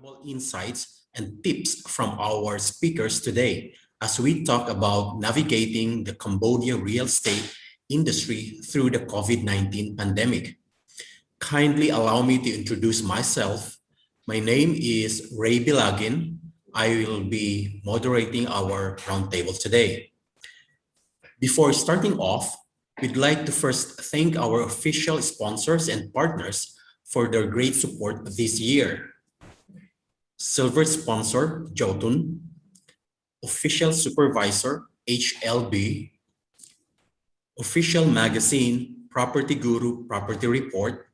valuable insights and tips from our speakers today as we talk about navigating the Cambodia real estate industry through the COVID-19 pandemic. Kindly allow me to introduce myself. My name is Ray Bilagin. I will be moderating our roundtable today. Before starting off, we'd like to first thank our official sponsors and partners for their great support this year. Silver sponsor, Jotun. Official supervisor, HLB. Official magazine, PropertyGuru Property Report.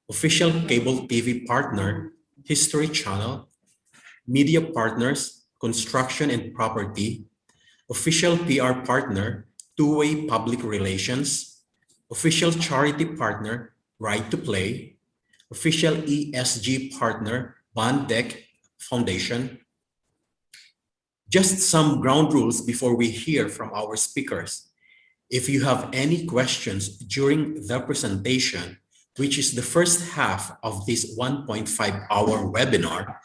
Official cable TV partner, History Channel. Media partners, Construction and Property. Official PR partner, Two-Way Public Relations. Official charity partner, Right to Play. Official ESG partner, Bond Deck Foundation. Just some ground rules before we hear from our speakers. If you have any questions during the presentation, which is the first half of this 1.5-hour webinar,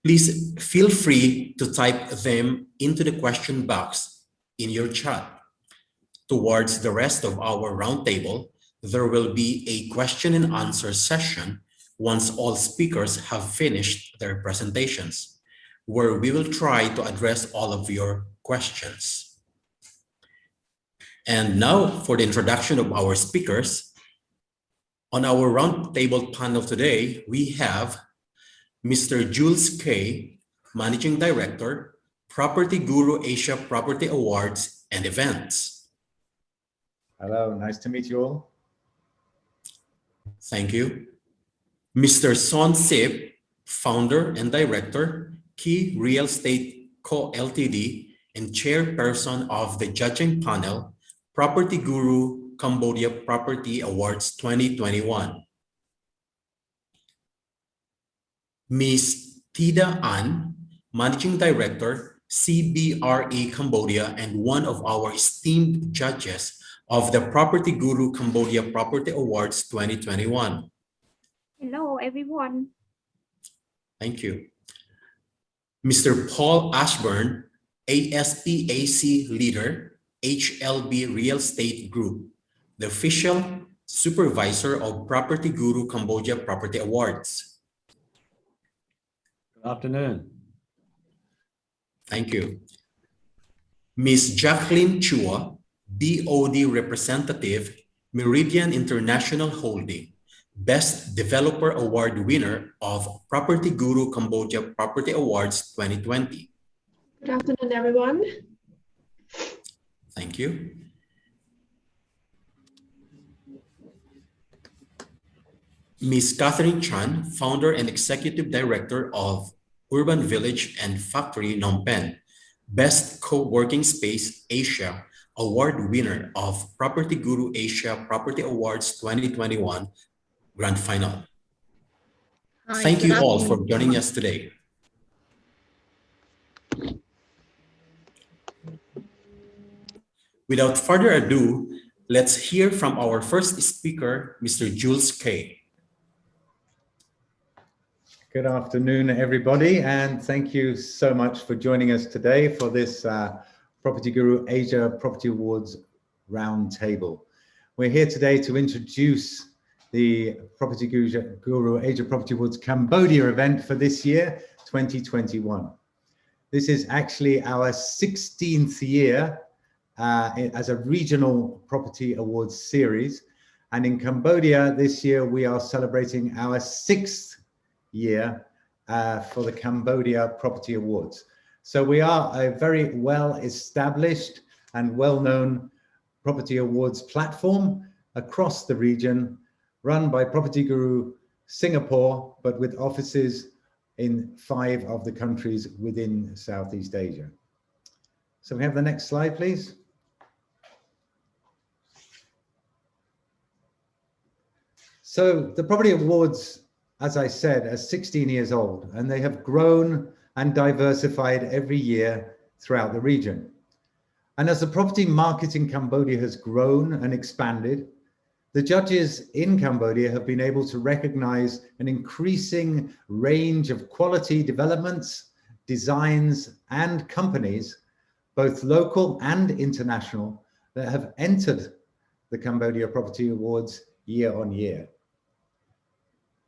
please feel free to type them into the question box in your chat. Towards the rest of our roundtable, there will be a question and answer session once all speakers have finished their presentations, where we will try to address all of your questions. And now for the introduction of our speakers. On our roundtable panel today, we have Mr. Jules K., Managing Director, PropertyGuru Asia Property Awards and Events. Hello, nice to meet you all. Thank you. Mr. Son Sip, Founder and Director, Key Real Estate Co. Ltd. and Chairperson of the Judging Panel, PropertyGuru Cambodia Property Awards 2021. Ms. Tida An, Managing Director, CBRE Cambodia, and one of our esteemed judges of the PropertyGuru Cambodia Property Awards 2021. Hello, everyone. Thank you. Mr. Paul Ashburn, ASPAC Leader, HLB Real Estate Group, the official supervisor of PropertyGuru Cambodia Property Awards. Good afternoon. Thank you. Ms. Jacqueline Chua, BOD Representative, Meridian International Holding, Best Developer Award winner of PropertyGuru Cambodia Property Awards 2020. Good afternoon, everyone. Thank you. Ms. Catherine Chan, Founder and Executive Director of Urban Village and Factory Phnom Penh, Best Co-working Space Asia Award winner of PropertyGuru Asia Property Awards 2021 Grand Final. Hi, Thank good you all afternoon. for joining us today. Without further ado, let's hear from our first speaker, Mr. Jules K. Good afternoon, everybody, and thank you so much for joining us today for this PropertyGuru Asia Property Awards Roundtable. We're here today to introduce the PropertyGuru Asia Property Awards Cambodia event for this year, 2021. This is actually our 16th year as a regional property awards series. And in Cambodia this year, we are celebrating our 6th year for the Cambodia Property Awards. So we are a very well-established and well-known property awards platform across the region, run by PropertyGuru Singapore, but with offices in 5 of the countries within Southeast Asia. So we have the next slide, please. So the Property Awards, as I said, are 16 years old, and they have grown and diversified every year throughout the region. And as the property market in Cambodia has grown and expanded, The judges in Cambodia have been able to recognize an increasing range of quality developments, designs, and companies, both local and international, that have entered the Cambodia Property Awards year on year.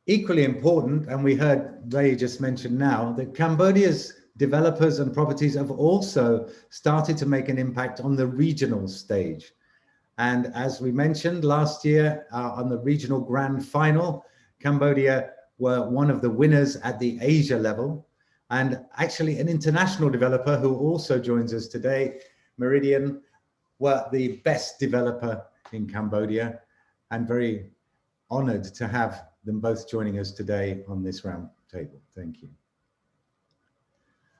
Equally important, and we heard Ray just mention now, that Cambodia's developers and properties have also started to make an impact on the regional stage. And as we mentioned last year on the regional grand final, Cambodia were one of the winners at the Asia level. And actually an international developer who also joins us today, Meridian, were the best developer in Cambodia, and very honored to have them both joining us today on this round table. Thank you.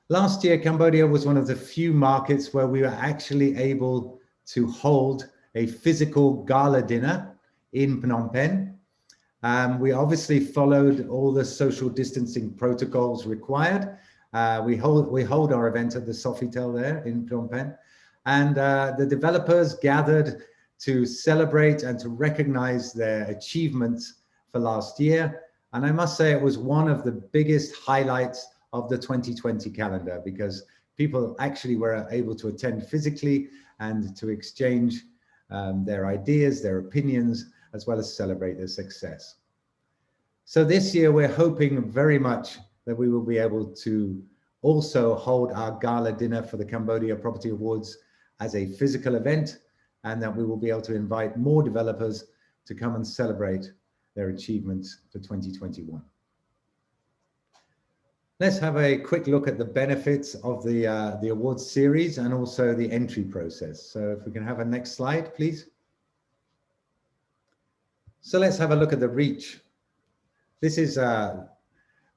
Last year, Cambodia was one of the few markets where we were actually able to hold a physical gala dinner in Phnom Penh. We obviously followed all the social distancing protocols required. We hold our event at the Sofitel there in Phnom Penh, and the developers gathered to celebrate and to recognize their achievements for last year. And I must say it was one of the biggest highlights of the 2020 calendar, because people actually were able to attend physically and to exchange their ideas, their opinions, as well as celebrate their success. So this year, we're hoping very much that we will be able to also hold our gala dinner for the Cambodia Property Awards as a physical event, and that we will be able to invite more developers to come and celebrate their achievements for 2021. Let's have a quick look at the benefits of the awards series and also the entry process. So if we can have a next slide, please. So let's have a look at the reach. This is the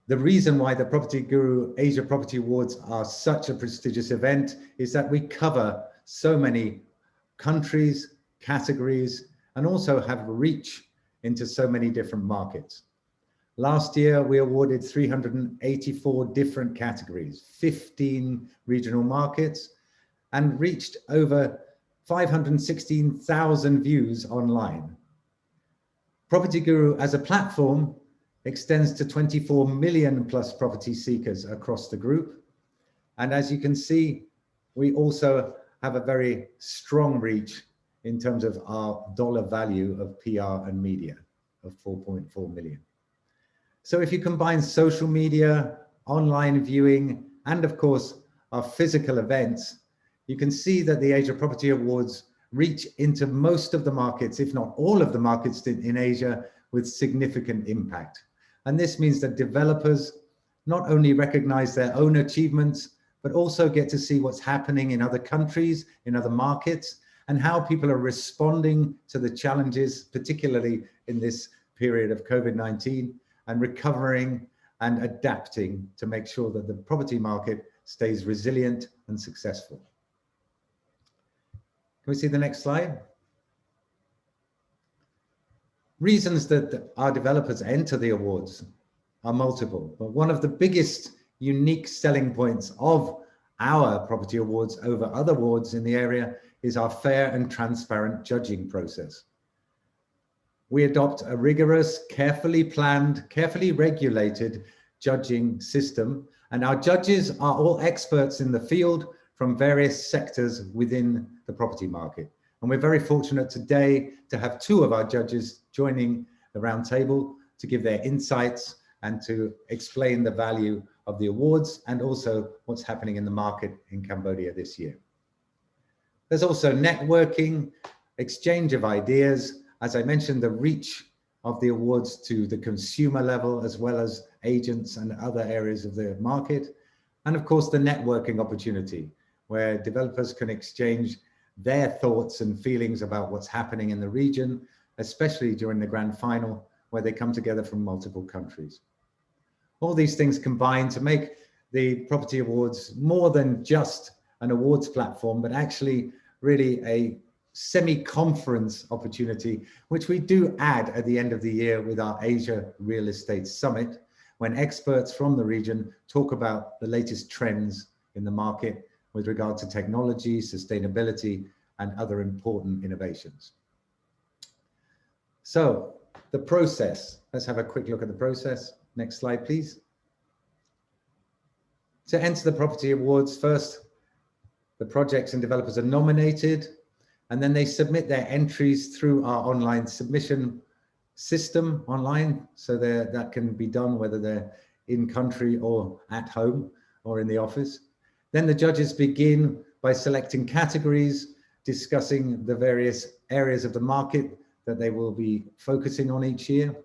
reason why the PropertyGuru Asia Property Awards are such a prestigious event, is that we cover so many countries, categories, and also have reach into so many different markets. Last year, we awarded 384 different categories, 15 regional markets, and reached over 516,000 views online. PropertyGuru as a platform extends to 24 million plus property seekers across the group. And as you can see, we also have a very strong reach in terms of our dollar value of PR and media of 4.4 million. So if you combine social media, online viewing, and of course, our physical events, you can see that the Asia Property Awards reach into most of the markets, if not all of the markets in Asia, with significant impact. And this means that developers not only recognize their own achievements, but also get to see what's happening in other countries, in other markets, and how people are responding to the challenges, particularly in this period of COVID-19, and recovering and adapting to make sure that the property market stays resilient and successful. Can we see the next slide? Reasons that our developers enter the awards are multiple, but one of the biggest unique selling points of our property awards over other awards in the area is our fair and transparent judging process. We adopt a rigorous, carefully planned, carefully regulated judging system, and our judges are all experts in the field from various sectors within the property market. And we're very fortunate today to have two of our judges joining the round table to give their insights and to explain the value of the awards and also what's happening in the market in Cambodia this year. There's also networking, exchange of ideas. As I mentioned, the reach of the awards to the consumer level, as well as agents and other areas of the market. And of course, the networking opportunity, where developers can exchange their thoughts and feelings about what's happening in the region, especially during the grand final, where they come together from multiple countries. All these things combine to make the Property Awards more than just an awards platform, but actually really a semi-conference opportunity, which we do add at the end of the year with our Asia Real Estate Summit, when experts from the region talk about the latest trends in the market with regard to technology, sustainability, and other important innovations. So the process, let's have a quick look at the process. Next slide, please. To enter the Property Awards, first, the projects and developers are nominated, and then they submit their entries through our online submission system online. So that can be done whether they're in country or at home or in the office. Then the judges begin by selecting categories, discussing the various areas of the market that they will be focusing on each year.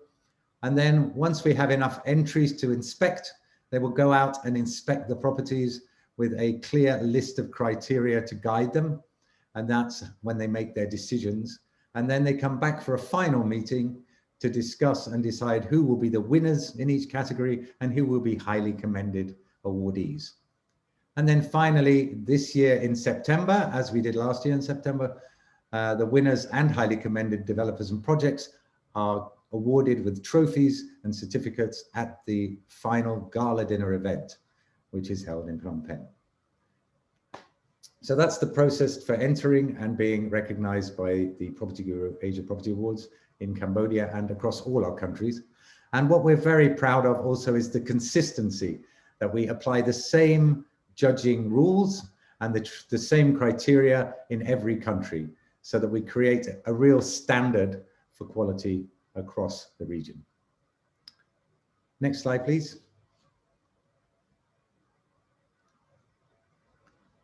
And then once we have enough entries to inspect, they will go out and inspect the properties with a clear list of criteria to guide them. And that's when they make their decisions. And then they come back for a final meeting to discuss and decide who will be the winners in each category and who will be highly commended awardees. And then finally, this year in September, as we did last year in September, the winners and highly commended developers and projects are awarded with trophies and certificates at the final gala dinner event, which is held in Phnom Penh. So that's the process for entering and being recognized by the PropertyGuru Asia Property Awards in Cambodia and across all our countries. And what we're very proud of also is the consistency, that we apply the same judging rules and the same criteria in every country, so that we create a real standard for quality across the region. Next slide, please.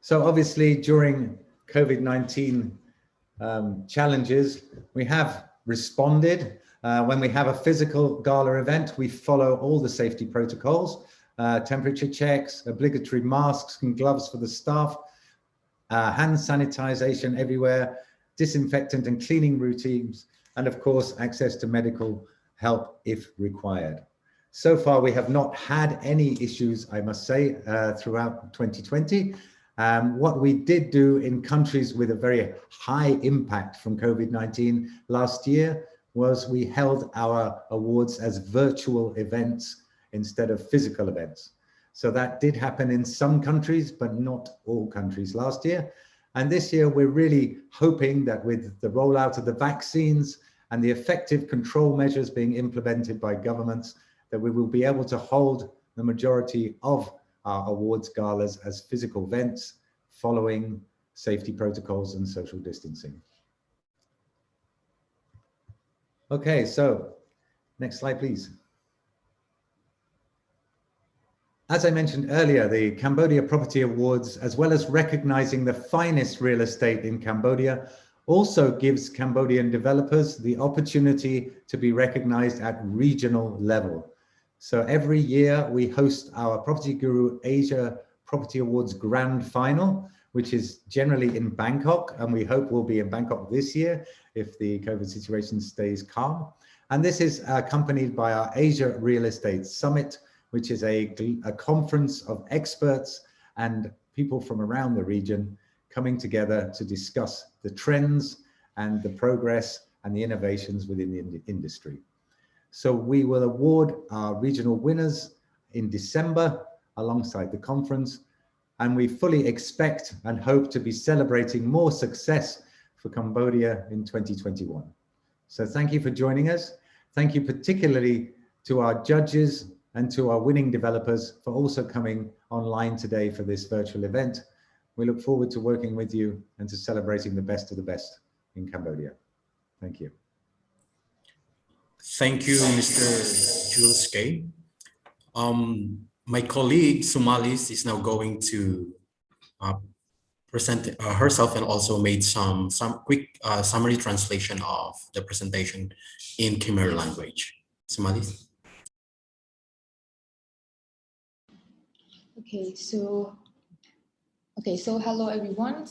So obviously during COVID-19 challenges, we have responded. When we have a physical gala event, we follow all the safety protocols, temperature checks, obligatory masks and gloves for the staff, hand sanitization everywhere, disinfectant and cleaning routines, and of course, access to medical help if required. So far, we have not had any issues, I must say, throughout 2020. What we did do in countries with a very high impact from COVID-19 last year was we held our awards as virtual events instead of physical events. So that did happen in some countries, but not all countries last year. And this year, we're really hoping that with the rollout of the vaccines and the effective control measures being implemented by governments, that we will be able to hold the majority of our awards galas as physical events following safety protocols and social distancing. Okay, so next slide, please. As I mentioned earlier, the Cambodia Property Awards, as well as recognizing the finest real estate in Cambodia, also gives Cambodian developers the opportunity to be recognized at regional level. So every year we host our PropertyGuru Asia Property Awards Grand Final, which is generally in Bangkok, and we hope will be in Bangkok this year if the COVID situation stays calm. And this is accompanied by our Asia Real Estate Summit, which is a conference of experts and people from around the region coming together to discuss the trends and the progress and the innovations within the industry. So we will award our regional winners in December alongside the conference, and we fully expect and hope to be celebrating more success for Cambodia in 2021. So thank you for joining us. Thank you particularly to our judges and to our winning developers for also coming online today for this virtual event. We look forward to working with you and to celebrating the best of the best in Cambodia. Thank you. Thank you, Mr. Jules K. My colleague Sumalis is now going to present herself and also made some quick summary translation of the presentation in Khmer language. Sumalis. Okay, so hello everyone.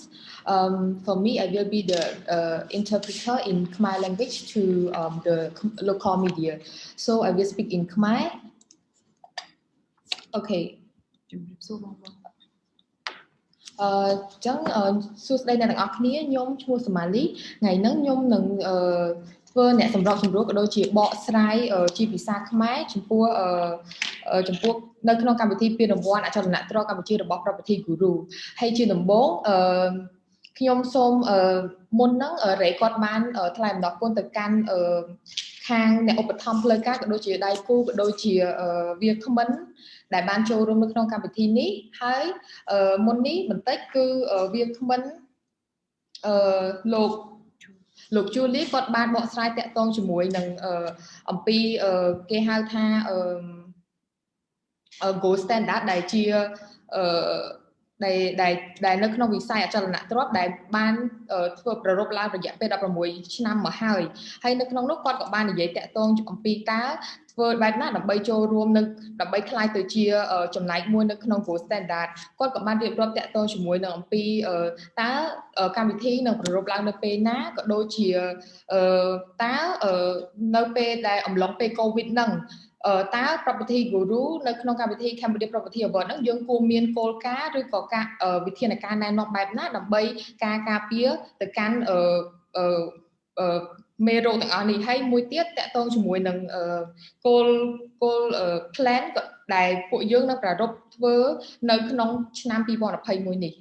For me, I will be the interpreter in Khmer language to the local media. So I will speak in Khmer. Okay. ចឹងសួស្តីអ្នកទាំងអស់គ្នាខ្ញុំឈ្មោះសុមាលីថ្ងៃហ្នឹងខ្ញុំនឹងធ្វើអ្នកសម្របសម្រួលក៏ដូចជាបកស្រាយជាភាសាខ្មែរចំពោះនៅក្នុងកម្មវិធីពានរង្វាន់អចលនទ្រព្យកម្ពុជារបស់ Property Guru ហើយជាដំបូង ខ្ញុំសូមមុនហ្នឹងរេគាត់បានថ្លែងអំណរគុណទៅកាន់ខាងអ្នកឧបត្ថម្ភផ្លូវការក៏ដូចជាដៃគូក៏ដូចជាវាគ្មិនដែលបានចូលរួមនៅក្នុងកម្មវិធីនេះហើយមុននេះបន្តិចគឺវាគ្មិនលោក Julie គាត់បានបកស្រាយតាក់ទងជាមួយនឹងអំពីគេហៅថា gold standard ដែលជាដែលនៅក្នុងវិស័យអចលនទ្រព្យដែលបានធ្វើប្រារព្ធឡើងរយៈពេល16ឆ្នាំមកហើយនៅក្នុងនោះគាត់ក៏បាននិយាយតាក់ទងអំពីតើធ្វើបែបណាដើម្បីចូលរួមនឹងដើម្បីខ្លាយទៅជាចំណែកមួយនៅក្នុង gold standard គាត់ក៏បានរៀបរាប់តាក់ទងជាមួយនឹងអំពីតើកម្មវិធីនឹងប្រារព្ធឡើងនៅពេលណាក៏ដូចជាតើនៅពេលដែលអំឡុងពេល COVID ហ្នឹងតើ Property Guru នៅក្នុងកម្មវិធី Cambodia Property Award ហ្នឹងយើងគួរមានគោលការណ៍ឬក៏ការវិធានការណែនាំបែបណាដើម្បីការពារទៅកាន់មេរោគទាំងអស់នេះហើយមួយទៀតតកតងជាមួយនឹងគោល plan ដែលពួកយើងនឹងប្រារព្ធធ្វើនៅក្នុងឆ្នាំ2021នេះ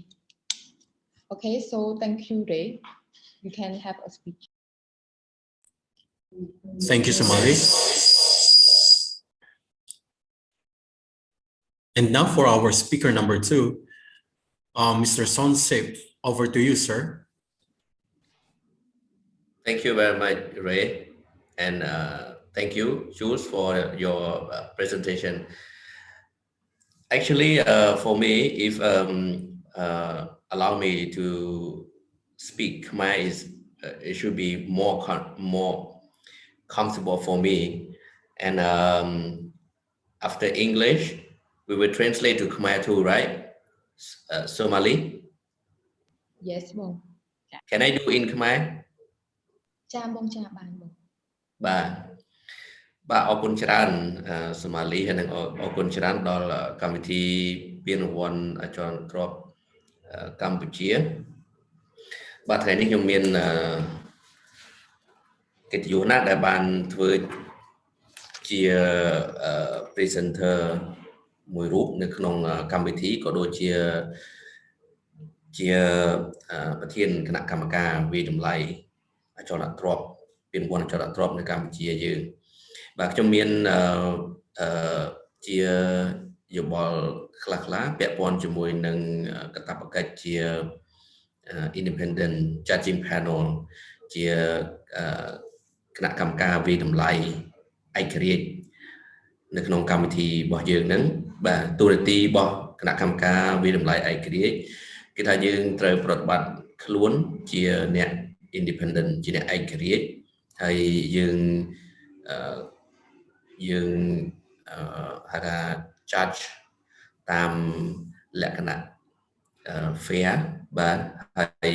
Okay so thank you Ray you can have a speech Thank you, Somali. And now for our speaker number 2, Mr. Son Sip, over to you, sir. Thank you very much, Ray, and thank you, Jules, for your presentation. Actually, for me, if allow me to speak Khmer, it should be more comfortable for me. And after English, we will translate to Khmer too, right? Somali? Yes, Bong. Can I do in Khmer? ចាបងចាបានបង បាទអរគុណច្រើនសមាលីហើយនិងអរគុណច្រើនដល់កម្មវិធីពានរង្វាន់អចលនទ្រព្យកម្ពុជាបាទថ្ងៃនេះខ្ញុំមានកិត្តិយសណាស់ដែលបានធ្វើជា presenter មួយរូបនៅក្នុងកម្មវិធីក៏ដូចជាប្រធានគណៈកម្មការវិតម្លៃអចលនទ្រព្យពានរង្វាន់អចលនទ្រព្យនៅកម្ពុជាយើងបាទខ្ញុំមានជាយោបល់ខ្លះពាក់ព័ន្ធជាមួយនឹងកាតព្វកិច្ចជា independent judging panel ជាគណៈកម្មការវិតម្លៃឯករាជ្យនៅក្នុងកម្មវិធីរបស់យើងហ្នឹងបាទតួនាទីរបស់គណៈកម្មការវិតម្លៃឯករាជ្យគេថាយើងត្រូវប្រតិបត្តិខ្លួនជាអ្នក independent ជាអ្នកឯករាជ្យហើយយើងហៅថា judge តាមលក្ខណៈ fair បាទហើយ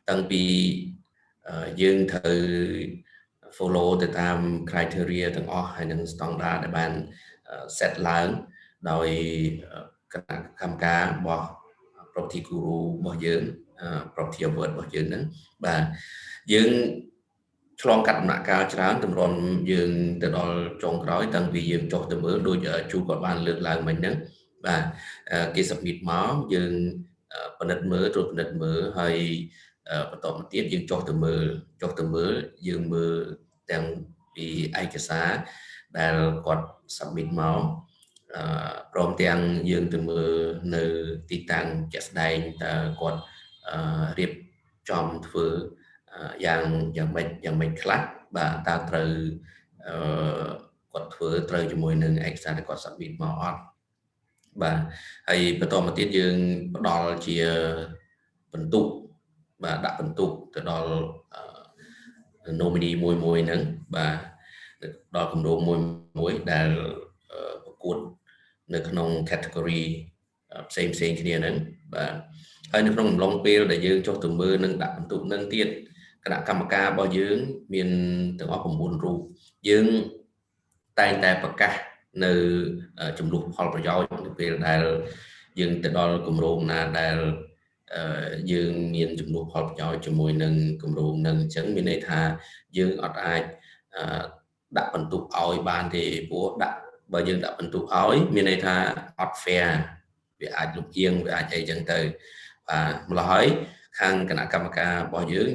តាំងពីយើងត្រូវ follow ទៅតាម criteria ទាំងអស់ហើយនឹង standard ដែលបាន set ឡើងដោយគណៈកម្មការរបស់ Property Guru របស់យើង Property Award របស់យើងហ្នឹងបាទយើងឆ្លងកាត់ដំណាក់កាលច្រើនទម្រាំយើងទៅដល់ចុងក្រោយតាំងពីយើងចុះទៅមើលដូចជួគាត់បានលើកឡើងមិញហ្នឹងបាទគេ submit មកយើងពិនិត្យមើលត្រួតពិនិត្យមើលហើយបន្តមកទៀតយើងចុះទៅមើលយើងមើលទាំងពីឯកសារដែលគាត់ submit មកព្រមទាំងយើងទៅមើលនៅទីតាំងជាក់ស្ដែងតើគាត់រៀបចំធ្វើយ៉ាងម៉េចខ្លះបាទតើត្រូវគាត់ធ្វើត្រូវជាមួយនឹងឯកសារដែលគាត់ submit មកអត់បាទហើយបន្តមកទៀតយើងផ្ដល់ជាបន្ទុកបាទដាក់បន្ទុកទៅដល់ nominee មួយហ្នឹងបាទដល់គម្រោងមួយដែលប្រកួតនៅក្នុង category ផ្សេងគ្នាហ្នឹងបាទហើយនៅក្នុងអំឡុងពេលដែលយើងចុះទៅមើលនឹងដាក់បន្ទុកនឹងទៀតគណៈកម្មការរបស់យើងមានទាំងអស់9រូបយើងតែងតែប្រកាសនៅចំនួនផលប្រយោជន៍នៅពេលដែលយើងទៅដល់គម្រោងណាដែលយើងមានចំនួនផលប្រយោជន៍ជាមួយនឹងគម្រោងនឹងអញ្ចឹងមានន័យថាយើងអត់អាចដាក់បន្ទុកឲ្យបានទេព្រោះបើយើងដាក់បន្ទុកឲ្យមានន័យថាអត់ fair វាអាចលំអៀងវាអាចអីចឹងទៅបាទម្ល៉េះហើយគ ខាងគណៈកម្មការរបស់យើង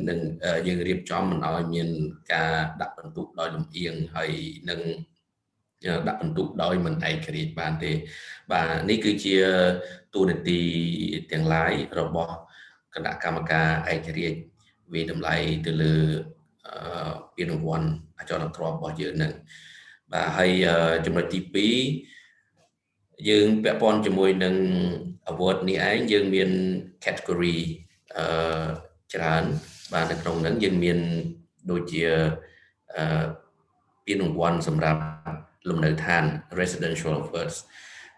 នឹងយើងរៀបចំមិនឲ្យមានការដាក់បន្ទុកដោយលំអៀងហើយនឹងដាក់បន្ទុកដោយមិនឯករាជ្យបានទេបាទនេះគឺជាទូនាទីទាំងឡាយរបស់គណៈកម្មការឯករាជ្យវិតម្លៃទៅលើពានរង្វាន់អចលនទ្រព្យរបស់យើងនឹងបាទហើយចំណុចទី2យើងពាក់ព័ន្ធជាមួយនឹង award នេះឯងយើងមាន category ច្រើនបាទនៅក្នុងហ្នឹងយើងមានដូចជាពានរង្វាន់សម្រាប់លំនៅឋាន residential awards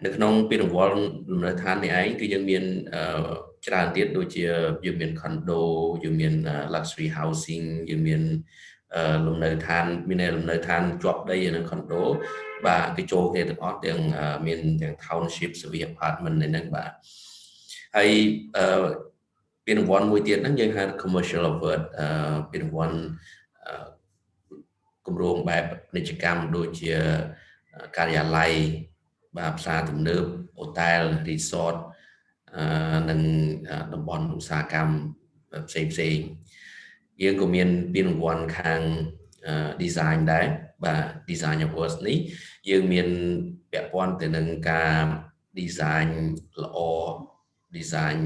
នៅក្នុងពានរង្វាន់លំនៅឋាននេះឯងគឺយើងមានច្រើនទៀតដូចជាយើងមាន condo យើងមាន luxury housing យើងមានលំនៅឋានមានលំនៅឋានជាប់ដីនៅ condo បាទគេចូលគ្នាទាំងអស់ទាំងមានទាំង township service apartment នៅហ្នឹងបាទហើយពានរង្វាន់មួយទៀតហ្នឹងយើងហៅ commercial award ពានរង្វាន់គម្រោងបែបពាណិជ្ជកម្មដូចជាការិយាល័យបាទផ្សារទំនើប hotel resort និងតំបន់ឧស្សាហកម្មផ្សេងយើងក៏មានពានរង្វាន់ខាង design ដែរបាទ design awards នេះយើងមានពាក់ព័ន្ធទៅនឹងការ design ល្អ design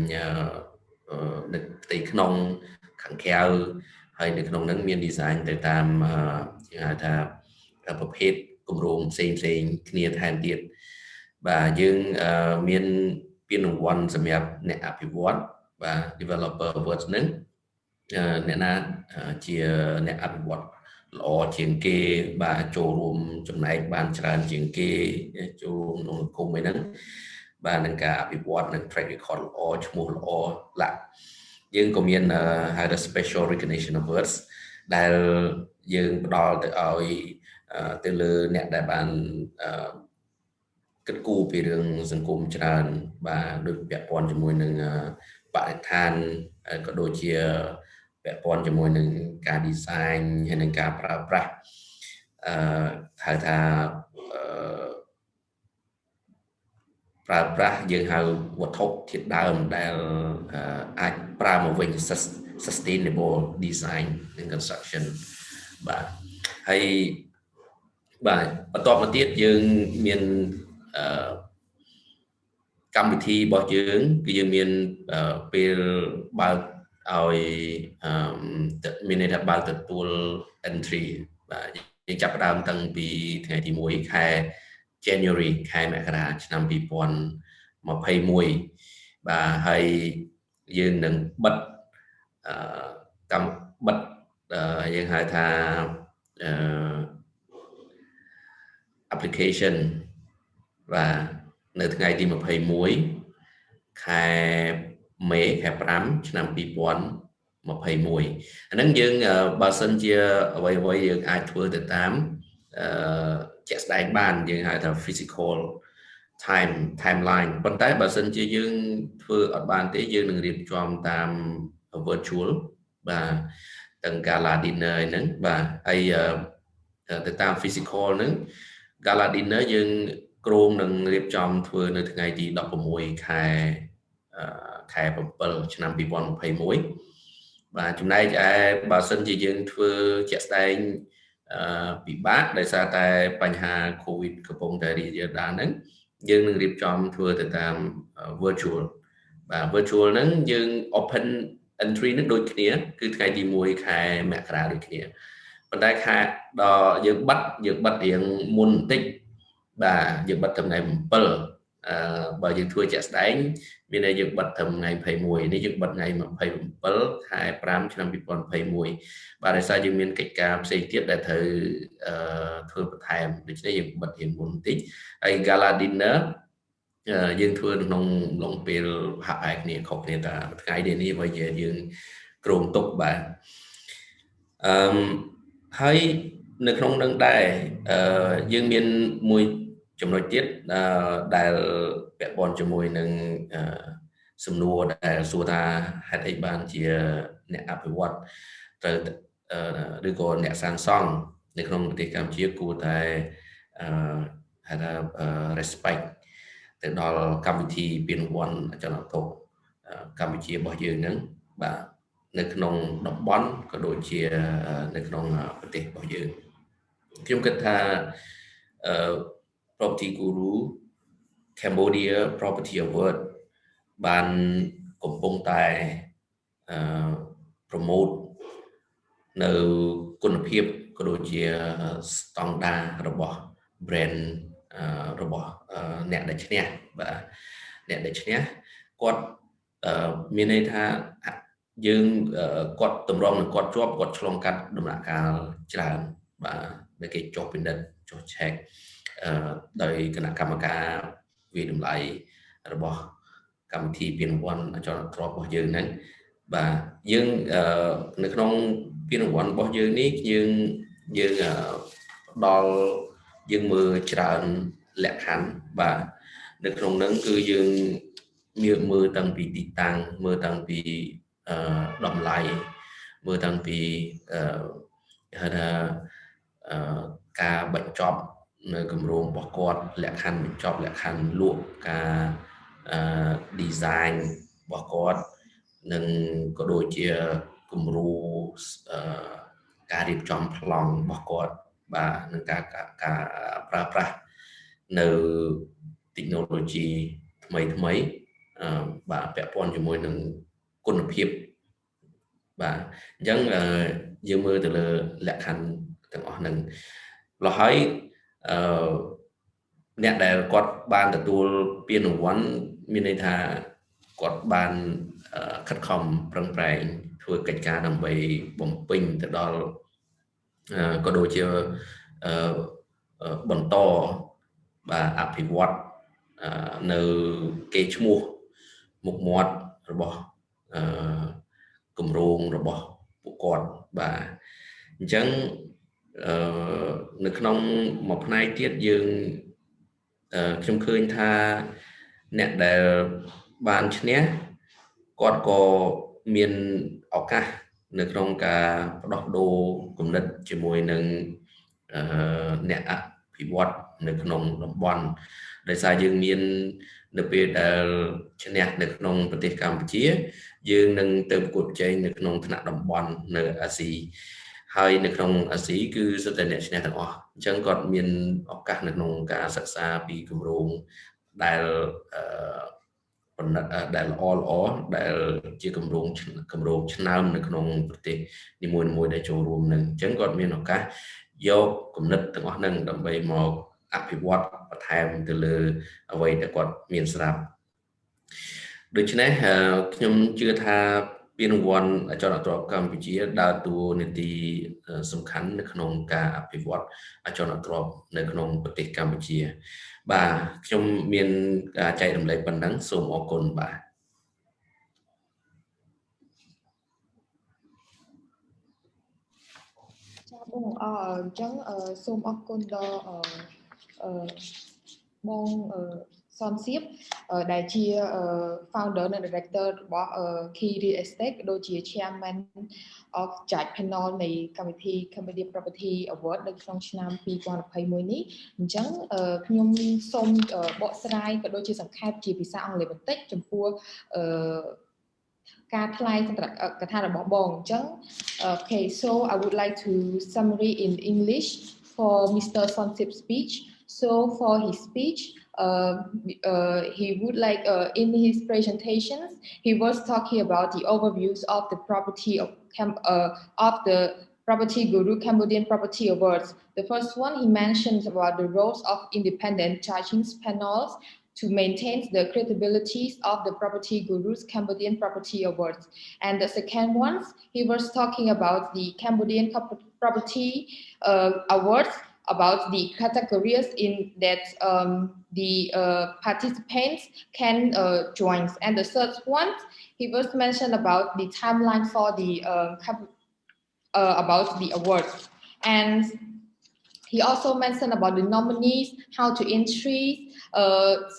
នៅផ្ទៃក្នុងខាងក្រៅហើយនៅក្នុងហ្នឹងមាន design ទៅតាមគេហៅថាប្រភេទគម្រោងផ្សេងគ្នាថែមទៀតបាទយើងមានពានរង្វាន់សម្រាប់អ្នកអភិវឌ្ឍបាទ developer awards ហ្នឹងអ្នកណាជាអ្នកអភិវឌ្ឍល្អជាងគេបាទចូលរួមចំណែកបានច្រើនជាងគេចូលក្នុងសង្គមហ្នឹងបាទនឹងការអភិវឌ្ឍនឹង track record ល្អឈ្មោះល្អឡាក់យើងក៏មានហៅថា special recognition awards ដែលយើងផ្ដល់ទៅឲ្យទៅលើអ្នកដែលបានគិតគូរពីរឿងសង្គមច្រើនបាទដូចពាក់ព័ន្ធជាមួយនឹងបរិស្ថានក៏ដូចជាពាក់ព័ន្ធជាមួយនឹងការ design ហើយនឹងការប្រើប្រាស់ហៅថាប្រើប្រាស់យើងហៅវត្ថុធាតុដើមដែលអាចប្រើមកវិញ sustainable design and construction បាទហើយបាទបន្ទាប់មកទៀតយើងមានកម្មវិធីរបស់យើងគឺយើងមានពេលបើកឲ្យមានន័យថាបើកទទួល entry បាទយើងចាប់ផ្ដើមតាំងពីថ្ងៃទី1ខែ January ខែមករាឆ្នាំ2021បាទហើយយើងនឹងបិទយើងហៅថា application បាទនៅថ្ងៃទី21ខែមេខែ5ឆ្នាំ2021អាហ្នឹងយើងបើសិនជាអ្វីយើងអាចធ្វើទៅតាមជាក់ស្ដែងបានយើងហៅថា physical timeline ប៉ុន្តែបើសិនជាយើងធ្វើអត់បានទេយើងនឹងរៀបចំតាម virtual បាទទាំង gala dinner ហ្នឹងបាទហើយទៅតាម physical ហ្នឹង gala dinner យើងគ្រោងនឹងរៀបចំធ្វើនៅថ្ងៃទី16ខែ7ឆ្នាំ2021បាទចំណែកឯបើសិនជាយើងធ្វើជាក់ស្ដែងពិបាកដោយសារតែបញ្ហា COVID កំពុងតែរីករាលដាលហ្នឹងយើងនឹងរៀបចំធ្វើទៅតាម virtual បាទ virtual ហ្នឹងយើង open entry ហ្នឹងដូចគ្នាគឺថ្ងៃទី1ខែមករាដូចគ្នាប៉ុន្តែខែដល់យើងបិទរៀងមុនបន្តិចបាទយើងបិទថ្ងៃ7បើយើងធ្វើជាក់ស្ដែងមានន័យយើងបិទត្រឹមថ្ងៃ21នេះយើងបិទថ្ងៃ27ខែ5ឆ្នាំ2021បាទដោយសារយើងមានកិច្ចការផ្សេងទៀតដែលត្រូវធ្វើបន្ថែមដូច្នេះយើងបិទរៀងមុនបន្តិចហើយ gala dinner យើងធ្វើក្នុងឡងពេលហាក់ឯគ្នាខុសគ្នាតែថ្ងៃនេះបើយើងគ្រោងទុកបាទហើយនៅក្នុងនឹងដែរយើងមានមួយចំណុចទៀតដែលពាក់ព័ន្ធជាមួយនឹងសំណួរដែលសួរថាហេតុអីបានជាអ្នកអភិវឌ្ឍត្រូវឬក៏អ្នកសាងសង់នៅក្នុងប្រទេសកម្ពុជាគួរតែហៅថា respect ទៅដល់កម្មវិធីពានរង្វាន់អចលនទ្រព្យកម្ពុជារបស់យើងហ្នឹង បាទនៅក្នុងតំបន់ក៏ដូចជានៅក្នុងប្រទេសរបស់យើងខ្ញុំគិតថាPropertyGuru Cambodia Property Award បានកំពុងតែ promote នៅគុណភាពក៏ដូចជាស្តង់ដាររបស់ brand របស់អ្នកដែលឈ្នះបាទអ្នកដែលឈ្នះគាត់មានន័យថាយើងគាត់តម្រង់នឹងគាត់ជាប់គាត់ឆ្លងកាត់ដំណាក់កាលច្រើនបាទដែលគេចុះពិនិត្យចុះ check ដោយគណៈកម្មការវិតម្លៃរបស់កម្មវិធីពានរង្វាន់អចលនទ្រព្យរបស់យើងហ្នឹងបាទយើងនៅក្នុងពានរង្វាន់របស់យើងនេះយើងផ្ដល់យើងមើលច្រើនលក្ខខណ្ឌបាទនៅក្នុងហ្នឹងគឺយើងមើលតាំងពីទីតាំងមើលតាំងពីតម្លៃមើលតាំងពីហៅថាការបញ្ចប់នៅគម្រោងរបស់គាត់លក្ខខណ្ឌបញ្ចប់លក្ខខណ្ឌលក់ការ design របស់គាត់និងក៏ដូចជាគំរូការរៀបចំប្លង់របស់គាត់បាទនឹងការប្រើប្រាស់នៅ technology ថ្មីបាទពាក់ព័ន្ធជាមួយនឹងគុណភាពបាទអញ្ចឹងយើងមើលទៅលើលក្ខខណ្ឌទាំងអស់ហ្នឹងម្ល៉េះហើយអ្នកដែលគាត់បានទទួលពានរង្វាន់មានន័យថាគាត់បានខិតខំប្រឹងប្រែងធ្វើកិច្ចការដើម្បីបំពេញទៅដល់ក៏ដូចជាបន្តបាទអភិវឌ្ឍនៅកេរ្តិ៍ឈ្មោះមុខមាត់របស់គម្រោងរបស់ពួកគាត់បាទអញ្ចឹងនៅក្នុងមួយផ្នែកទៀតយើងខ្ញុំឃើញថាអ្នកដែលបានឈ្នះគាត់ក៏មានឱកាសនៅក្នុងការផ្ដោះប្ដូរគំនិតជាមួយនឹងអ្នកអភិវឌ្ឍនៅក្នុងតំបន់ដោយសារយើងមាននៅពេលដែលឈ្នះនៅក្នុងប្រទេសកម្ពុជាយើងនឹងទៅប្រកួតប្រជែងនៅក្នុងថ្នាក់តំបន់នៅអាស៊ីហើយនៅក្នុងអាស៊ីគឺសុទ្ធតែអ្នកឈ្នះទាំងអស់អញ្ចឹងគាត់មានឱកាសនៅក្នុងការសិក្សាពីគម្រោងដែលដែលល្អដែលជាគម្រោងឆ្នើមនៅក្នុងប្រទេសនីមួយៗដែលចូលរួមនឹងអញ្ចឹងគាត់មានឱកាសយកគំនិតទាំងអស់ហ្នឹងដើម្បីមកអភិវឌ្ឍបន្ថែមទៅលើអ្វីដែលគាត់មានស្រាប់ដូច្នេះខ្ញុំជឿថាពានរង្វាន់អចលនទ្រព្យកម្ពុជាដើរតួនាទីសំខាន់នៅក្នុងការអភិវឌ្ឍអចលនទ្រព្យនៅក្នុងប្រទេសកម្ពុជាបាទខ្ញុំមានការចែករំលែកប៉ុណ្ណឹងសូមអរគុណបាទចាបងអញ្ចឹងសូមអរគុណដល់បងសំសៀបដែលជា founder និង director របស់ Key Real Estate ដូចជា chairman of judge panel នៃកម្មវិធី Cambodia Property Award នៅក្នុងឆ្នាំ2021នេះអញ្ចឹងខ្ញុំសូមបកស្រាយក៏ដូចជាសង្ខេបជាភាសាអង់គ្លេសបន្តិចចំពោះការថ្លែងកថារបស់បងអញ្ចឹង Okay so I would like to summary in English for Mr. Sonsip's speech so for his speech he would like in his presentations he was talking about the overviews of the property of the PropertyGuru Cambodia Property Awards. The first one he mentions about the roles of independent judging panels to maintain the credibility of the PropertyGuru's Cambodian Property Awards. And the second one, he was talking about the Cambodian Property Awards, about the categories in that the participants can join. And the third one, he was mentioned about the timeline for the about the awards. And he also mentioned about the nominees, how to entry,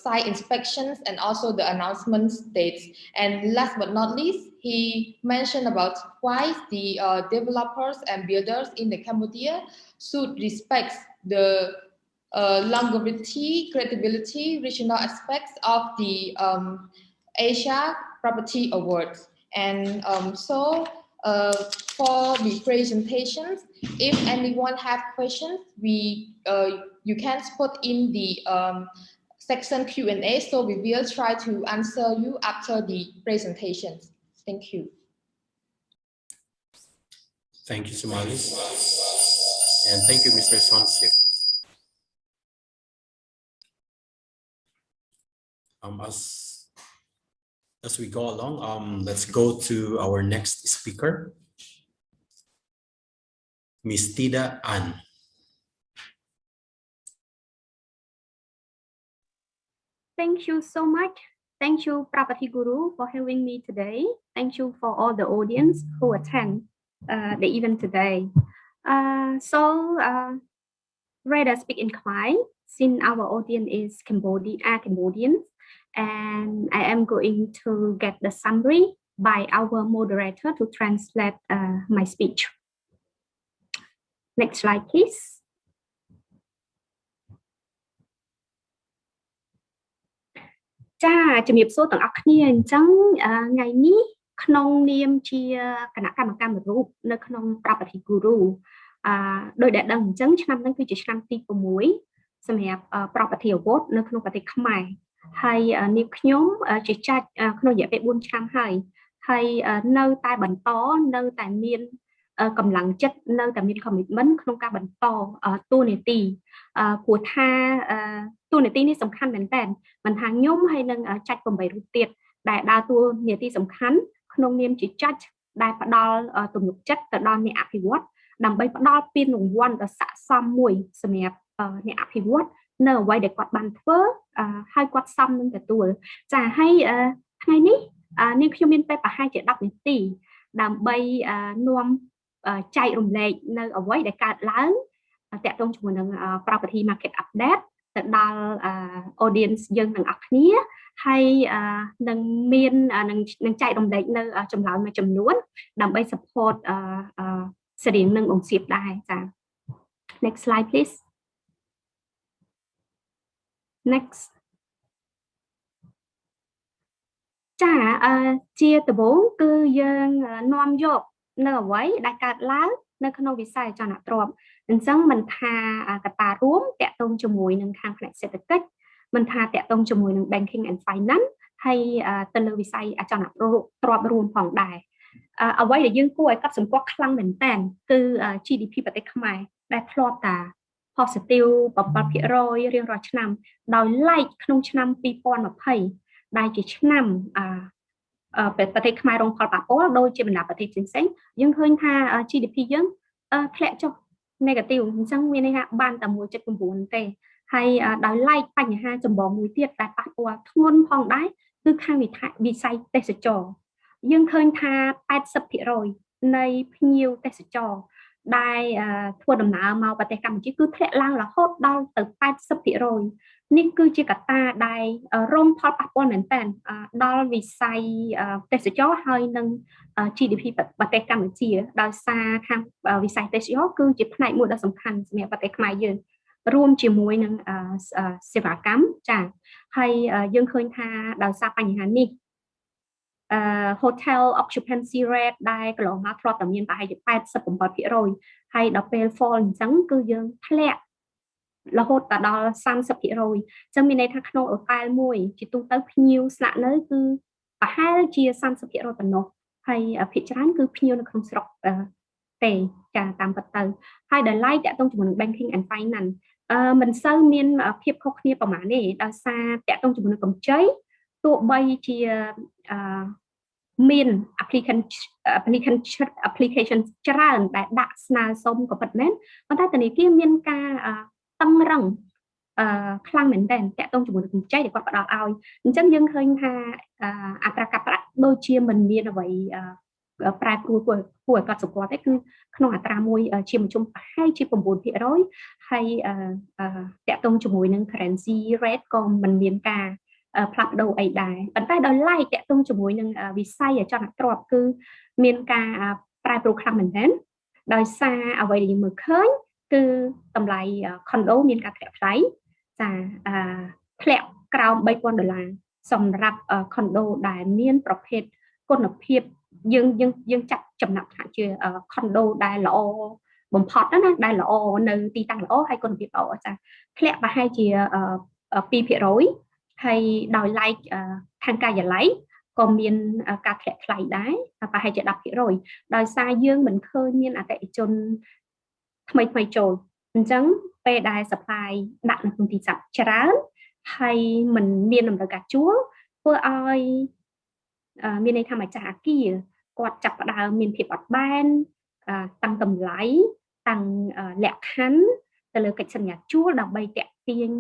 site inspections, and also the announcement dates. And last but not least, he mentioned about why the developers and builders in the Cambodia should respect the longevity, credibility, regional aspects of the Asia Property Awards. And so for the presentations, if anyone have questions, you can put in the section Q&A, so we will try to answer you after the presentations. Thank you. Thank you, Somali. And thank you, Mr. Sonsik. As we go along, let's go to our next speaker, Ms. Tida An. Thank you so much. Thank you, Property Guru, for having me today. Thank you for all the audience who attend the event today. Rather speak in Khmer, since our audience is Cambodians, and I am going to get the summary by our moderator to translate my speech. Next slide, please. ចាជំរាបសួរទាំងអស់គ្នាអញ្ចឹងថ្ងៃនេះក្នុងនាមជាគណៈកម្មការមួយរូបនៅក្នុង Property Guru ដោយដែលដឹងអញ្ចឹងឆ្នាំនេះគឺជាឆ្នាំទី 6 សម្រាប់ Property Award នៅក្នុងប្រទេសខ្មែរហើយនាងខ្ញុំជាចាច់ក្នុងរយៈពេល 4 ឆ្នាំហើយនៅតែបន្តនៅតែមានកម្លាំងចិត្តនៅតែមាន commitment ក្នុងការបន្តតួនាទីព្រោះថាតួនាទីនេះសំខាន់មែនតើមិនថាខ្ញុំហើយនឹងចាច់ 8 រូបទៀតដែលដើរតួនាទីសំខាន់ក្នុងនាមជាចាច់ដែលផ្ដល់ទំនុកចិត្តទៅដល់អ្នកអភិវឌ្ឍដើម្បីផ្ដល់ពានរង្វាន់ដ៏ស័ក្តិសមមួយសម្រាប់អ្នកអភិវឌ្ឍនៅអ្វីដែលគាត់បានធ្វើហើយគាត់សមនឹងទទួលចាហើយថ្ងៃនេះនាងខ្ញុំមានពេលប្រហែលជា 10 នាទីដើម្បីនាំចែករំលែកនៅអ្វីដែលកើតឡើងតាក់ទងជាមួយនឹង property market update ទៅដល់ audience យើងទាំងអស់គ្នាហើយនឹងមាននឹងចែករំលែកនៅចម្លើយមួយចំនួនដើម្បី support ស្រៀងនឹងបង្សៀបដែរចា Next slide please Next ចាជាដំបូងគឺយើងនាំយកនៅអ្វីដែលកើតឡើងនៅក្នុងវិស័យអចលនទ្រព្យអញ្ចឹងមិនថាកត្តារួមតាក់ទងជាមួយនឹងខាងផ្នែកសេដ្ឋកិច្ចមិនថាតាក់ទងជាមួយនឹង banking and finance ហើយទៅលើវិស័យអចលនទ្រព្យរួមផងដែរអ្វីដែលយើងគួរឲ្យកត់សម្គាល់ខ្លាំងមែនតើគឺ GDP ប្រទេសខ្មែរដែលធ្លាប់តា positive 7% រៀងរាល់ឆ្នាំដោយឡែកក្នុងឆ្នាំ 2020 ដែលជាឆ្នាំប្រទេសខ្មែររងផលប៉ះពាល់ដូចជាបណ្ដាប្រទេសផ្សេងៗយើងឃើញថា GDP យើងធ្លាក់ចុះ negative អញ្ចឹងមានន័យថាបានតែ 1.9 ទេហើយដោយឡែកបញ្ហាចម្បងមួយទៀតដែលប៉ះពាល់ធ្ងន់ផងដែរគឺខាងវិស័យទេសចរណ៍យើងឃើញថា 80% នៃភ្ញៀវទេសចរណ៍ដែលធ្វើដំណើរមកប្រទេសកម្ពុជាគឺធ្លាក់ឡើងរហូតដល់ទៅ 80% នេះគឺជាកត្តាដែលរងផលប៉ះពាល់មែនទែនដល់វិស័យទេសចរណ៍ហើយនឹង GDP ប្រទេសកម្ពុជាដោយសារខាងវិស័យទេសចរណ៍គឺជាផ្នែកមួយដ៏សំខាន់សម្រាប់ប្រទេសខ្មែរយើងរួមជាមួយនឹងសេវាកម្មចា៎ហើយយើងឃើញថាដោយសារបញ្ហានេះhotel occupancy rate ដែលកន្លងមកធ្លាប់តែមានប្រហែលជា 87% ហើយដល់ពេល fall អញ្ចឹងគឺយើងធ្លាក់រហូតដល់ 30% អញ្ចឹងមានន័យថាក្នុងឱកាសមួយជាទូទៅភ្ញៀវស្នាក់នៅគឺប្រហែលជា 30% ប៉ុណ្ណោះហើយភាគច្រើនគឺភ្ញៀវនៅក្នុងស្រុកទេចាតាមពិតទៅហើយដល់ឡែកតាក់ទងជាមួយនឹង banking and finance មិនសូវមានភាពខុសគ្នាប្រហែលទេដោយសារតាក់ទងជាមួយនឹងកម្ចីទោះបីជាមាន application ច្រើនដែលដាក់ស្នើសុំក៏ពិតមែនប៉ុន្តែធនាគារមានការតឹងរឹងខ្លាំងមែនទែនតាក់ទងជាមួយនឹងកម្ចីដែលគាត់ផ្ដល់ឲ្យអញ្ចឹងយើងឃើញថាអត្រាការប្រាក់ដូចជាមិនមានអ្វីប្រែប្រួលគួរឲ្យកត់សម្គាល់ទេគឺក្នុងអត្រាមួយជាមធ្យមប្រហែលជា 9% ហើយតាក់ទងជាមួយនឹង currency rate ក៏មិនមានការផ្លាស់ប្ដូរអីដែរប៉ុន្តែដោយឡែកតាក់ទងជាមួយនឹងវិស័យអចលនទ្រព្យគឺមានការប្រែប្រួលខ្លាំងមែនទែនដោយសារអ្វីដែលយើងមើលឃើញគឺតម្លៃ condo មានការធ្លាក់ថ្លៃចាធ្លាក់ក្រោម $3,000 សម្រាប់ condo ដែលមានប្រភេទគុណភាព យើងចាត់ចំណាត់ថាជា condo ដែលល្អបំផុតណាដែលល្អនៅទីតាំងល្អហើយគុណភាពល្អចាធ្លាក់ប្រហែលជា 2% ហើយដោយ like ខាងកាយឡ័យក៏មានការធ្លាក់ថ្លៃដែរប្រហែលជា 10% ដោយសារយើងមិនឃើញមានអតិថិជនថ្មីចូលអញ្ចឹងពេលដែល supply ដាក់នៅក្នុងទីផ្សារច្រើនហើយមិនមានតម្រូវការជួលធ្វើឲ្យមានន័យថាម្ចាស់អគារគាត់ចាប់ផ្ដើមមានភាពអត់បានតាំងតម្លៃតាំងលក្ខខណ្ឌទៅលើកិច្ចសន្យាជួលដើម្បីទាក់ទាញ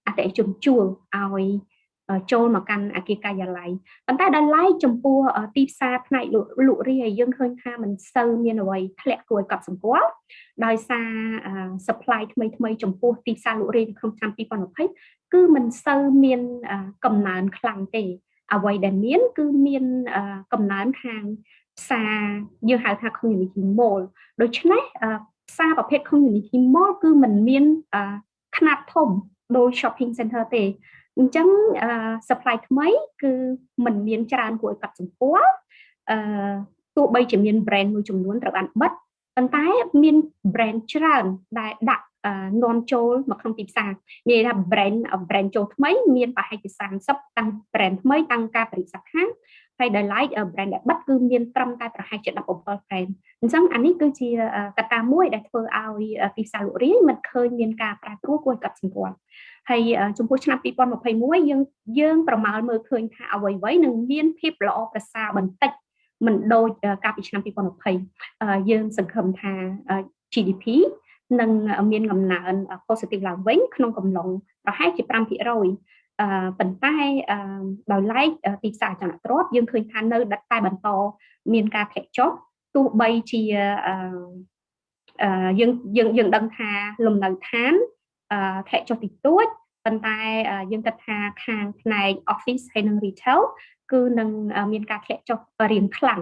អតិថិជនជួលឲ្យចូលមកកាន់អគារការិយាល័យប៉ុន្តែដល់ឡែកចំពោះទីផ្សារផ្នែកលក់រាយយើងឃើញថាមិនសូវមានអ្វីធ្លាក់គួរឲ្យកត់សម្គាល់ដោយសារ supply ថ្មីចំពោះទីផ្សារលក់រាយក្នុងឆ្នាំ2020គឺមិនសូវមានកំណើនខ្លាំងទេអ្វីដែលមានគឺមានកំណើនខាងផ្សារយើងហៅថា community mall ដូច្នេះផ្សារប្រភេទ community mall គឺមិនមានខ្នាតធំដូច shopping center ទេអញ្ចឹង supply ថ្មីគឺមិនមានច្រើនគួរឲ្យកត់សម្គាល់ទោះបីជាមាន brand មួយចំនួនត្រូវបានបិទប៉ុន្តែមាន brand ច្រើនដែលដាក់នាំចូលមកក្នុងទីផ្សារនិយាយថា brand ចូលថ្មីមានប្រហែលជា30តាំង brand ថ្មីតាំងការបរិយាកាសហើយដោយឡែក brand ដែលបិទគឺមានត្រឹមតែប្រហែលជា17 brand អញ្ចឹងអានេះគឺជាកត្តាមួយដែលធ្វើឲ្យទីផ្សារលក់រាយមិនឃើញមានការប្រែប្រួលគួរឲ្យកត់សម្គាល់ហើយចំពោះឆ្នាំ2021យើងប្រមាលមើលឃើញថាអ្វីៗនឹងមានភាពល្អប្រសើរបន្តិចមិនដូចកាលពីឆ្នាំ2020យើងសង្ឃឹមថា GDP នឹងមានកំណើន positive ឡើងវិញក្នុងកំឡុងប្រហែលជា 5% ប៉ុន្តែដោយឡែកទីផ្សារអចលនទ្រព្យយើងឃើញថានៅតែបន្តមានការធ្លាក់ចុះទោះបីជាយើងដឹងថាលំនៅឋានធ្លាក់ចុះតិចតួចប៉ុន្តែយើងគិតថាខាងផ្នែក office ហើយនិង retail គឺនឹងមានការធ្លាក់ចុះរៀងខ្លាំង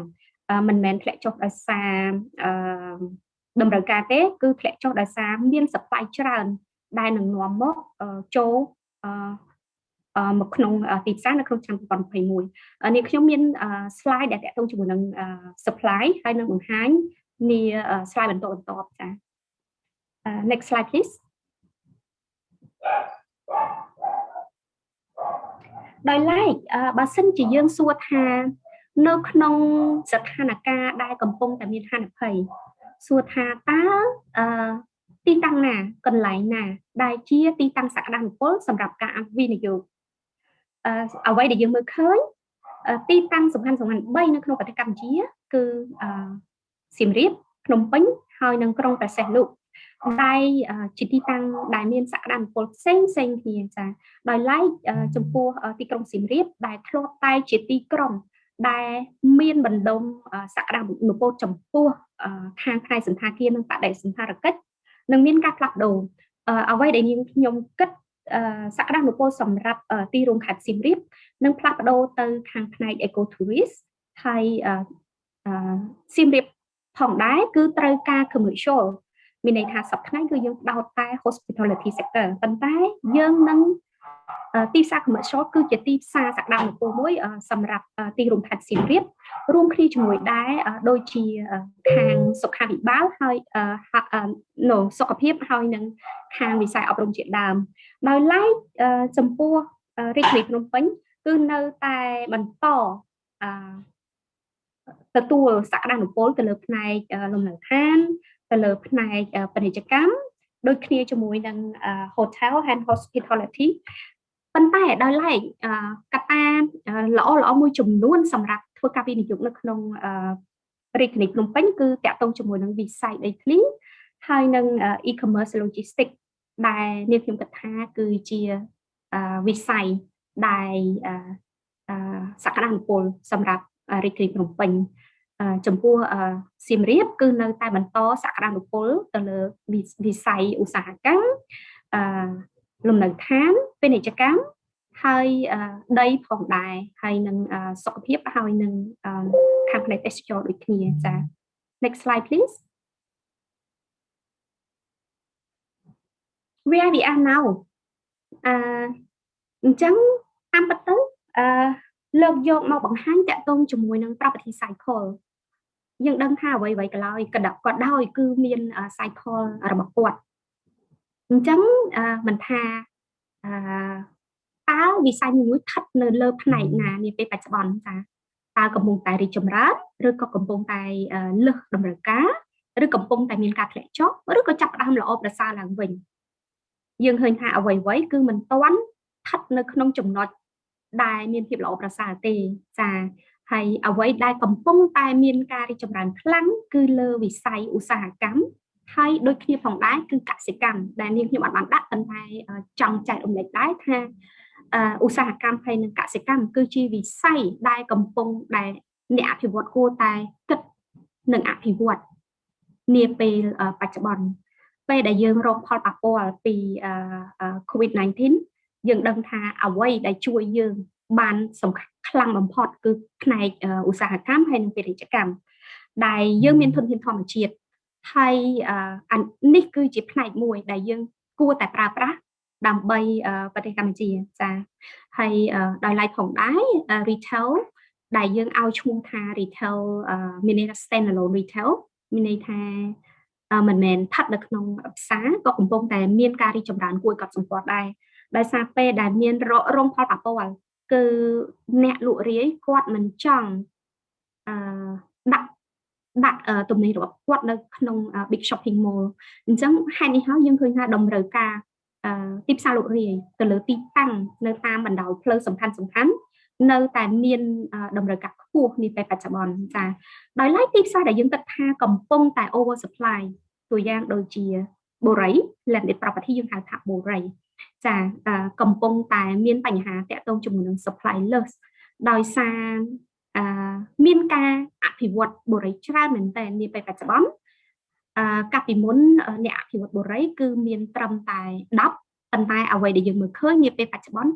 មិនមែនធ្លាក់ចុះដោយសារតម្រូវការទេគឺធ្លាក់ចុះដោយសារមាន supply ច្រើនដែលនឹងនាំមកចូលមកក្នុងទីផ្សារនៅក្នុងឆ្នាំ2021នេះខ្ញុំមាន slide ដែលទាក់ទងជាមួយនឹង supply ហើយនឹងបង្ហាញនា slide បន្តចា៎ next slide please ដោយឡែកបើសិនជាយើងសួរថានៅក្នុងស្ថានភាពដែលកំពុងតែមានហានិភ័យសួរថាតើទីតាំងណាកន្លែងណាដែលជាទីតាំងសក្តានុពលសម្រាប់ការវិនិយោគអ្វីដែលយើងមើលឃើញទីតាំងសំខាន់3នៅក្នុងប្រទេសកម្ពុជាគឺសៀមរាបភ្នំពេញហើយនិងក្រុងព្រះសីហនុដែលជាទីតាំងដែលមានសក្តានុពលផ្សេងគ្នាចាដោយឡែកចំពោះទីក្រុងសៀមរាបដែលធ្លាប់តែជាទីក្រុងដែលមានបណ្ដុំសក្តានុពលចំពោះខាងផ្នែកសន្តាគារនិងបដិសណ្ឋារកិច្ចនឹងមានការផ្លាស់ប្ដូរអ្វីដែលខ្ញុំគិតសក្តានុពលសម្រាប់ទីរួមខេត្តសៀមរាបនឹងផ្លាស់ប្ដូរទៅខាងផ្នែក eco tourist ហើយសៀមរាបផងដែរគឺត្រូវការ commercial មានន័យថាសប្តាហ៍ថ្ងៃគឺយើងផ្ដោតតែ hospitality sector ប៉ុន្តែយើងនឹងទីផ្សារ commercial គឺជាទីផ្សារសក្តានុពលមួយសម្រាប់ទីរួមខេត្តសៀមរាបរួមគ្នាជាមួយដែរដូចជាខាងសុខាភិបាលហើយសុខភាពហើយនឹងខាងវិស័យអប់រំជាដើមដោយឡែកចំពោះរាជធានីភ្នំពេញគឺនៅតែបន្តទទួលសក្តានុពលទៅលើផ្នែកលំនៅឋានទៅលើផ្នែកពាណិជ្ជកម្មដូចគ្នាជាមួយនឹង hotel and hospitality ប៉ុន្តែដោយឡែកកត្តាល្អមួយចំនួនសម្រាប់ធ្វើការវិនិយោគនៅក្នុងរាជធានីភ្នំពេញគឺតាក់ទងជាមួយនឹងវិស័យដីធ្លីហើយនឹង e-commerce logistics ដែលនាងខ្ញុំគិតថាគឺជាវិស័យដែលសក្តានុពលសម្រាប់រាជធានីភ្នំពេញចំពោះសៀមរាបគឺនៅតែបន្តសក្តានុពលទៅលើវិស័យឧស្សាហកម្មលំនៅឋានពាណិជ្ជកម្មហើយដីផងដែរហើយនឹងសុខភាពហើយនឹងខាងផ្នែកទេសចរដូចគ្នាចា next slide please where we are now អញ្ចឹងតាមពិតទៅ លើកយកមកបង្ហាញតាក់ទងជាមួយនឹង property cycle យើងដឹងថាអ្វីៗក៏ដោយក៏ដោយគឺមាន cycle របស់គាត់អញ្ចឹងមិនថាតើវិស័យមួយស្ថិតនៅលើផ្នែកណានាពេលបច្ចុប្បន្នចាតើកំពុងតែរីកចម្រើនឬក៏កំពុងតែលើសតម្រូវការឬកំពុងតែមានការធ្លាក់ចុះឬក៏ចាប់ផ្ដើមល្អប្រសើរឡើងវិញយើងឃើញថាអ្វីៗគឺមិនទាន់ស្ថិតនៅក្នុងចំណុចដែលមានភាពល្អប្រសើរទេចាហើយអ្វីដែលកំពុងតែមានការរីកចម្រើនខ្លាំងគឺលើវិស័យឧស្សាហកម្មហើយដូចគ្នាផងដែរគឺកសិកម្មដែលនាងខ្ញុំអត់បានដាក់ប៉ុន្តែចង់ចែករំលែកដែរថាឧស្សាហកម្មហើយនិងកសិកម្មគឺជាវិស័យដែលកំពុងដែលអ្នកអភិវឌ្ឍគួរតែគិតនិងអភិវឌ្ឍនាពេលបច្ចុប្បន្នពេលដែលយើងរងផលប៉ះពាល់ពី COVID-19 យើងដឹងថាអ្វីដែលជួយយើងបានសំខាន់ខ្លាំងបំផុតគឺផ្នែកឧស្សាហកម្មហើយនិងពាណិជ្ជកម្មដែលយើងមានធនធានធម្មជាតិហើយនេះគឺជាផ្នែកមួយដែលយើងគួរតែប្រើប្រាស់ដើម្បីប្រទេសកម្ពុជាចាហើយដោយឡែកផងដែរ retail ដែលយើងឲ្យឈ្មោះថា retail មានន័យថា standalone retail មានន័យថាមិនមែនស្ថិតនៅក្នុងផ្សារក៏កំពុងតែមានការរីកចម្រើនគួរឲ្យកត់សម្គាល់ដែរដោយសារពេលដែលមានរងផលប៉ះពាល់គឺអ្នកលក់រាយគាត់មិនចង់ដាក់ទំនិញរបស់គាត់នៅក្នុង big shopping mall អញ្ចឹងហេតុនេះហើយយើងឃើញថាតម្រូវការទីផ្សារលក់រាយទៅលើទីតាំងនៅតាមបណ្ដោយផ្លូវសំខាន់នៅតែមានតម្រូវការខ្ពស់នាពេលបច្ចុប្បន្នចាដោយឡែកទីផ្សារដែលយើងគិតថាកំពុងតែ over supply ตัวយ៉ាងដូចជាបូរី landed property យើងហៅថាបូរីចាកំពុងតែមានបញ្ហាតាក់ទងជាមួយនឹង supply loss ដោយសារមានការអភិវឌ្ឍបូរីច្រើនមែនទែននាពេលបច្ចុប្បន្នកាលពីមុនអ្នកអភិវឌ្ឍបូរីគឺមានត្រឹមតែ10ប៉ុន្តែអ្វីដែលយើងមើលឃើញនាពេលបច្ចុប្បន្ន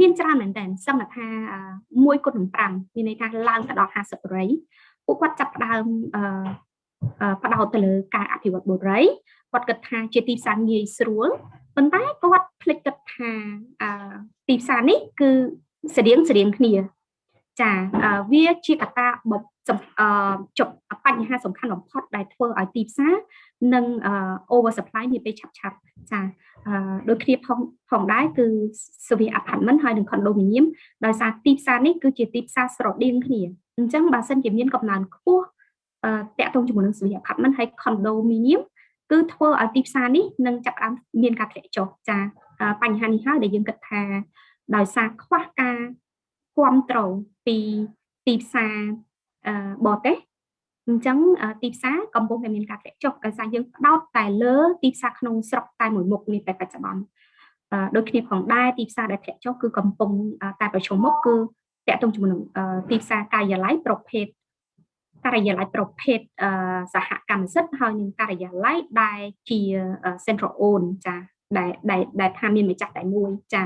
មានច្រើនមែនទែនសឹងថា1គុណនឹង5មានន័យថាឡើងទៅដល់50បូរីពួកគាត់ចាប់ផ្ដើមផ្ដោតទៅលើការអភិវឌ្ឍបូរីគាត់គិតថាជាទីផ្សារងាយស្រួលប៉ុន្តែគាត់ភ្លេចគិតថាទីផ្សារនេះគឺស្រៀងគ្នាចាវាជាកត្តាចុចបញ្ហាសំខាន់បំផុតដែលធ្វើឲ្យទីផ្សារនិង over supply នាពេលឆាប់ចាដូចគ្នាផងដែរគឺservice apartment ហើយនិង condominium ដោយសារទីផ្សារនេះគឺជាទីផ្សារស្រដៀងគ្នាអញ្ចឹងបើសិនជាមានកំណើនខ្ពស់តាក់ទងជាមួយនឹង service apartment ហើយ condominium គឺធ្វើឲ្យទីផ្សារនេះនឹងចាប់ផ្ដើមមានការធ្លាក់ចុះចាបញ្ហានេះហើយដែលយើងគិតថាដោយសារខ្វះការគ្រប់គ្រងពីទីផ្សារបរទេសអញ្ចឹងទីផ្សារកំពុងតែមានការធ្លាក់ចុះដោយសារយើងផ្ដោតតែលើទីផ្សារក្នុងស្រុកតែមួយមុខនេះតែបច្ចុប្បន្នដូចគ្នាផងដែរទីផ្សារដែលធ្លាក់ចុះគឺកំពុងតែប្រឈមមុខគឺតាក់ទងជាមួយនឹងទីផ្សារការិយាល័យប្រភេទសហកម្មសិទ្ធិហើយនឹងការិយាល័យដែលជា central own ចាដែលថាមានម្ចាស់តែមួយចា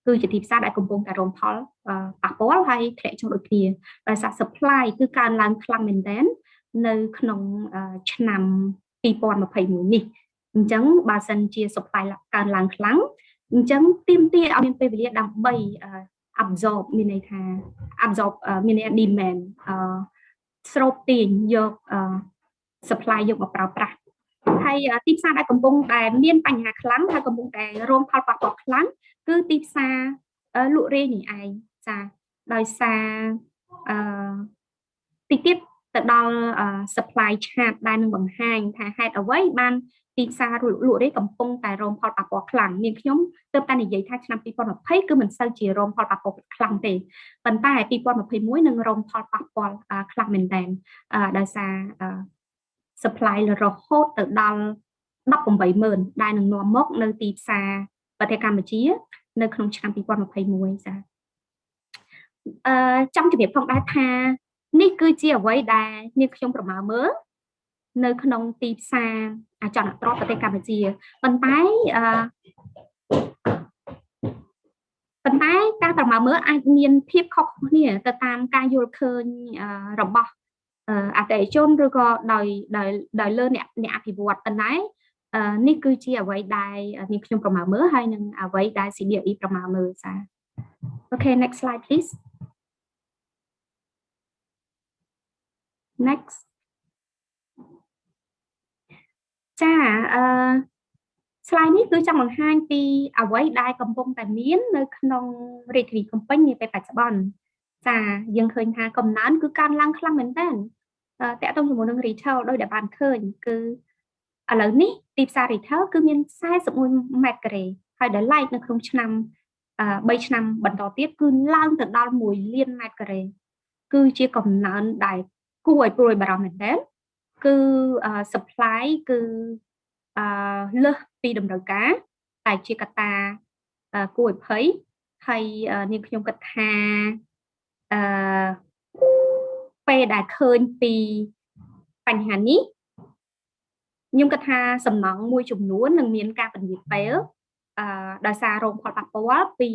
គឺជាទីផ្សារដែលកំពុងតែរងផលប៉ះពាល់ហើយធ្លាក់ចុះដូចគ្នាដោយសារ supply គឺកើនឡើងខ្លាំងមែនទែននៅក្នុងឆ្នាំ2021នេះអញ្ចឹងបើសិនជា supply កើនឡើងខ្លាំងអញ្ចឹងទាមទារឲ្យមានពេលវេលាដើម្បី absorb មានន័យថា absorb មានន័យ demand ស្រូបទាញយក supply យកមកប្រើប្រាស់ហើយទីផ្សារដែលកំពុងតែមានបញ្ហាខ្លាំងហើយកំពុងតែរងផលប៉ះពាល់ខ្លាំងគឺទីផ្សារលក់រាយនេះឯងចាដោយសារតិចទៀតទៅដល់ supply chart ដែលនឹងបង្ហាញថាហេតុអ្វីបានទីផ្សារលក់រាយកំពុងតែរងផលប៉ះពាល់ខ្លាំងនាងខ្ញុំទើបតែនិយាយថាឆ្នាំ2020គឺមិនសូវជារងផលប៉ះពាល់ខ្លាំងទេប៉ុន្តែ2021នឹងរងផលប៉ះពាល់ខ្លាំងមែនទែនដោយសារ supply រហូតទៅដល់180000ដែលនឹងនាំមកនៅទីផ្សារប្រទេសកម្ពុជានៅក្នុងឆ្នាំ2021ចាចង់ជម្រាបផងដែរថានេះគឺជាអ្វីដែលនាងខ្ញុំប្រមាណមើលនៅក្នុងទីផ្សារអចលនទ្រព្យប្រទេសកម្ពុជាប៉ុន្តែការប្រមាណមើលអាចមានភាពខុសគ្នាទៅតាមការយល់ឃើញរបស់អតិថិជនឬក៏ដោយលើអ្នកអភិវឌ្ឍប៉ុន្តែនេះគឺជាអ្វីដែលនាងខ្ញុំប្រមាណមើលហើយនឹងអ្វីដែល CDE ប្រមាណមើលចា Okay next slide please next ចាslide នេះគឺចង់បង្ហាញពីអ្វីដែលកំពុងតែមាននៅក្នុងរាជធានីភ្នំពេញនាពេលបច្ចុប្បន្នចាយើងឃើញថាកំណើនគឺកើនឡើងខ្លាំងមែនទែនតកតងជាមួយនឹង retail ដោយដែលបានឃើញគឺឥឡូវនេះទីផ្សារ retail គឺមាន41ម៉ែត្រការ៉េហើយដែល like នៅក្នុងឆ្នាំ3ឆ្នាំបន្តទៀតគឺឡើងទៅដល់1លានម៉ែត្រការ៉េគឺជាកំណើនដែលគួរឲ្យព្រួយបារម្ភមែនទែនគឺ supply គឺលើសពីតម្រូវការតែជាកត្តាគួរឲ្យភ័យហើយនាងខ្ញុំគិតថាពេលដែលឃើញពីបញ្ហានេះខ្ញុំគិតថាសំណង់មួយចំនួននឹងមានការពន្យាពេលដោយសាររងផលប៉ះពាល់ពី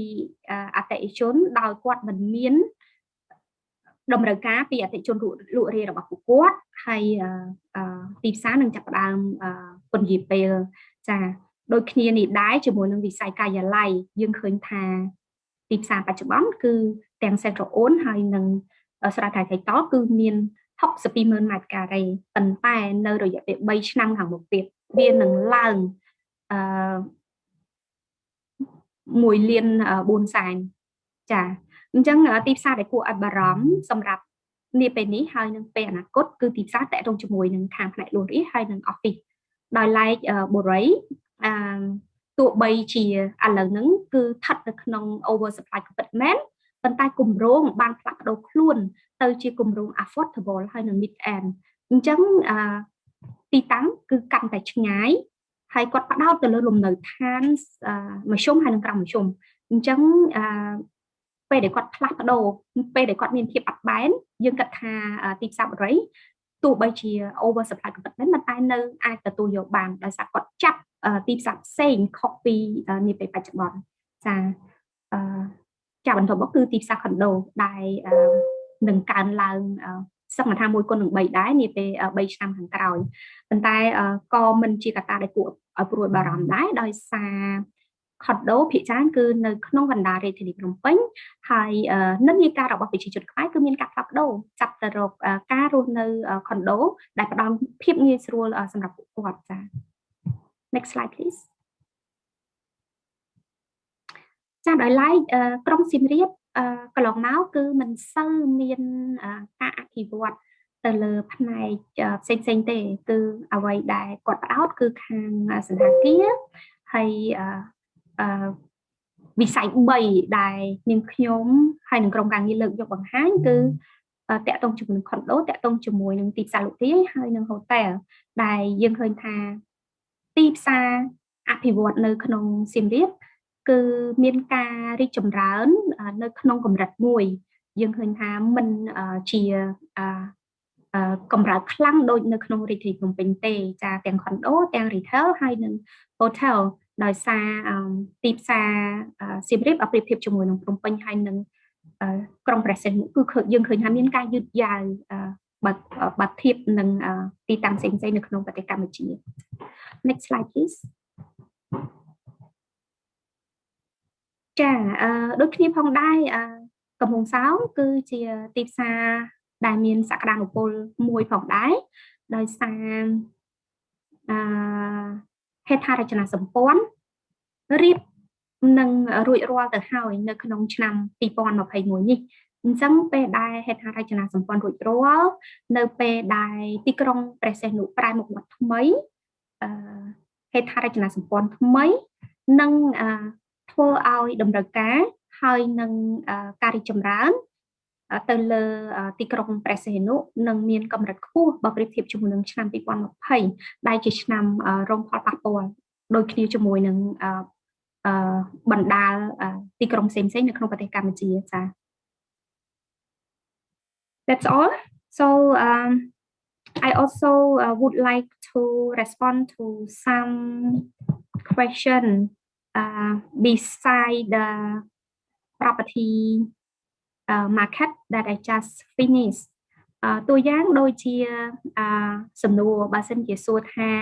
អតិថិជនដោយគាត់មិនមានតម្រូវការពីអតិថិជនលក់រាយរបស់ពួកគាត់ហើយទីផ្សារនឹងចាប់ផ្ដើមពន្យាពេលចាដូចគ្នានេះដែរជាមួយនឹងវិស័យការិយាល័យយើងឃើញថាទីផ្សារបច្ចុប្បន្នគឺទាំង Central Own ហើយនិងស្រែថៃថៃតគឺមាន62,000 ម៉ែត្រការ៉េប៉ុន្តែនៅរយៈពេល3ឆ្នាំខាងមុខទៀតវានឹងឡើង1លាន4សែនចាអញ្ចឹងទីផ្សារដែលគួរឲ្យបារម្ភសម្រាប់នាពេលនេះហើយនឹងពេលអនាគតគឺទីផ្សារតកតងជាមួយនឹងខាងផ្នែកលក់រាយហើយនឹង office ដោយឡែកបុរីទោះបីជាឥឡូវហ្នឹងគឺស្ថិតនៅក្នុង over supply ពិតមែនប៉ុន្តែគម្រោងបានផ្លាស់ប្ដូរខ្លួនទៅជាគម្រោង affordable ហើយនឹង mid end អញ្ចឹងទីតាំងគឺកាន់តែឆ្ងាយហើយគាត់ផ្ដោតទៅលើលំនៅឋានមធ្យមហើយនិងក្រោមមធ្យមអញ្ចឹងពេលដែលគាត់ផ្លាស់ប្ដូរពេលដែលគាត់មានភាពអត់បែនយើងគិតថាទីផ្សារបុរីទោះបីជា over supply ក៏ពិតមែនតែនៅអាចទទួលយកបានដោយសារគាត់ចាប់ទីផ្សារផ្សេងខុសពីនាពេលបច្ចុប្បន្នចាបន្តមកគឺទីផ្សារ condo ដែលនឹងកើនឡើងសឹងថា1 គុណនឹង 3 ដែរនាពេល3ឆ្នាំខាងក្រោយប៉ុន្តែក៏មិនជាកត្តាដែលគួរឲ្យព្រួយបារម្ភដែរដោយសារ condo ភាគច្រើនគឺនៅក្នុងកណ្ដាលរាជធានីភ្នំពេញហើយនិន្នាការរបស់ប្រជាជនខ្មែរគឺមានការផ្លាស់ប្ដូរចាប់ទៅរកការរស់នៅ condo ដែលផ្ដល់ភាពងាយស្រួលសម្រាប់ពួកគាត់ចា next slide please ចាដោយឡែកក្រុងសៀមរាបកន្លងមកគឺមិនសូវមានការអភិវឌ្ឍទៅលើផ្នែកផ្សេងៗទេគឺអ្វីដែលគាត់ផ្ដោតគឺខាងសណ្ឋាគារហើយវិស័យ3ដែលនាងខ្ញុំហើយនឹងក្រុមការងារលើកយកបង្ហាញគឺតកតងជាមួយនឹង condo តកតងជាមួយនឹងទីផ្សារលក់រាយហើយនឹង hotel ដែលយើងឃើញថាទីផ្សារអភិវឌ្ឍនៅក្នុងសៀមរាបគឺមានការរីកចម្រើននៅក្នុងកម្រិតមួយយើងឃើញថាមិនជាកម្រិតខ្លាំងដូចនៅក្នុងរាជធានីភ្នំពេញទេចាទាំង condo ទាំង retail ហើយនិង hotel ដោយសារទីផ្សារសៀមរាបប្រៀបធៀបជាមួយនឹងភ្នំពេញហើយនឹងក្រុងព្រះសីហនុគឺយើងឃើញថាមានការយឺតយ៉ាវបើធៀបនឹងទីតាំងផ្សេងៗនៅក្នុងប្រទេសកម្ពុជា next slide please ចាដូចគ្នាផងដែរកំពង់សោមគឺជាទីផ្សារដែលមានសក្តានុពលមួយផងដែរដោយសារហេដ្ឋារចនាសម្ព័ន្ធរៀបនឹងរួចរាល់ទៅហើយនៅក្នុងឆ្នាំ2021នេះអញ្ចឹងពេលដែលហេដ្ឋារចនាសម្ព័ន្ធរួចរាល់នៅពេលដែលទីក្រុងព្រះសីហនុប្រែមុខមាត់ថ្មីហេដ្ឋារចនាសម្ព័ន្ធថ្មីនឹងធ្វើឲ្យតម្រូវការហើយនឹងការរីកចម្រើនទៅលើទីក្រុងព្រះសីហនុនឹងមានកម្រិតខ្ពស់បើប្រៀបធៀបជាមួយនឹងឆ្នាំ2020ដែលជាឆ្នាំរងផលប៉ះពាល់ដូចគ្នាជាមួយនឹងបណ្ដាលទីក្រុងផ្សេងៗនៅក្នុងប្រទេសកម្ពុជាចា That's all so I also would like to respond to some question beside the property market that I just finished តួយ៉ាងដូចជាសំណួរបើសិនជាសួរថា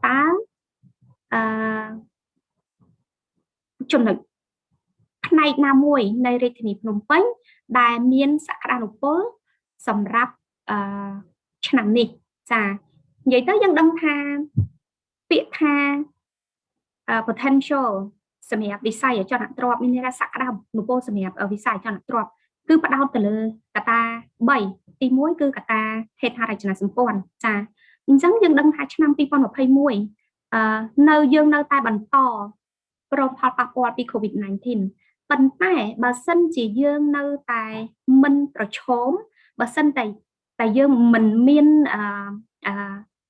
តើចំណុចផ្នែកណាមួយនៃរាជធានីភ្នំពេញដែលមានសក្តានុពលសម្រាប់ ឆ្នាំនេះចានិយាយទៅយើងដឹងថាពាក្យថា potential សម្រាប់វិស័យអចលនទ្រព្យមានន័យថាសក្តានុពលសម្រាប់វិស័យអចលនទ្រព្យគឺផ្ដោតទៅលើកត្តា3ទី1គឺកត្តាហេដ្ឋារចនាសម្ព័ន្ធចាអញ្ចឹងយើងដឹងថាឆ្នាំ2021នៅយើងនៅតែបន្តប្រមផលប៉ះពាល់ពី COVID-19 ប៉ុន្តែបើសិនជាយើងនៅតែមិនប្រឈមបើសិនតែយើងមិនមាន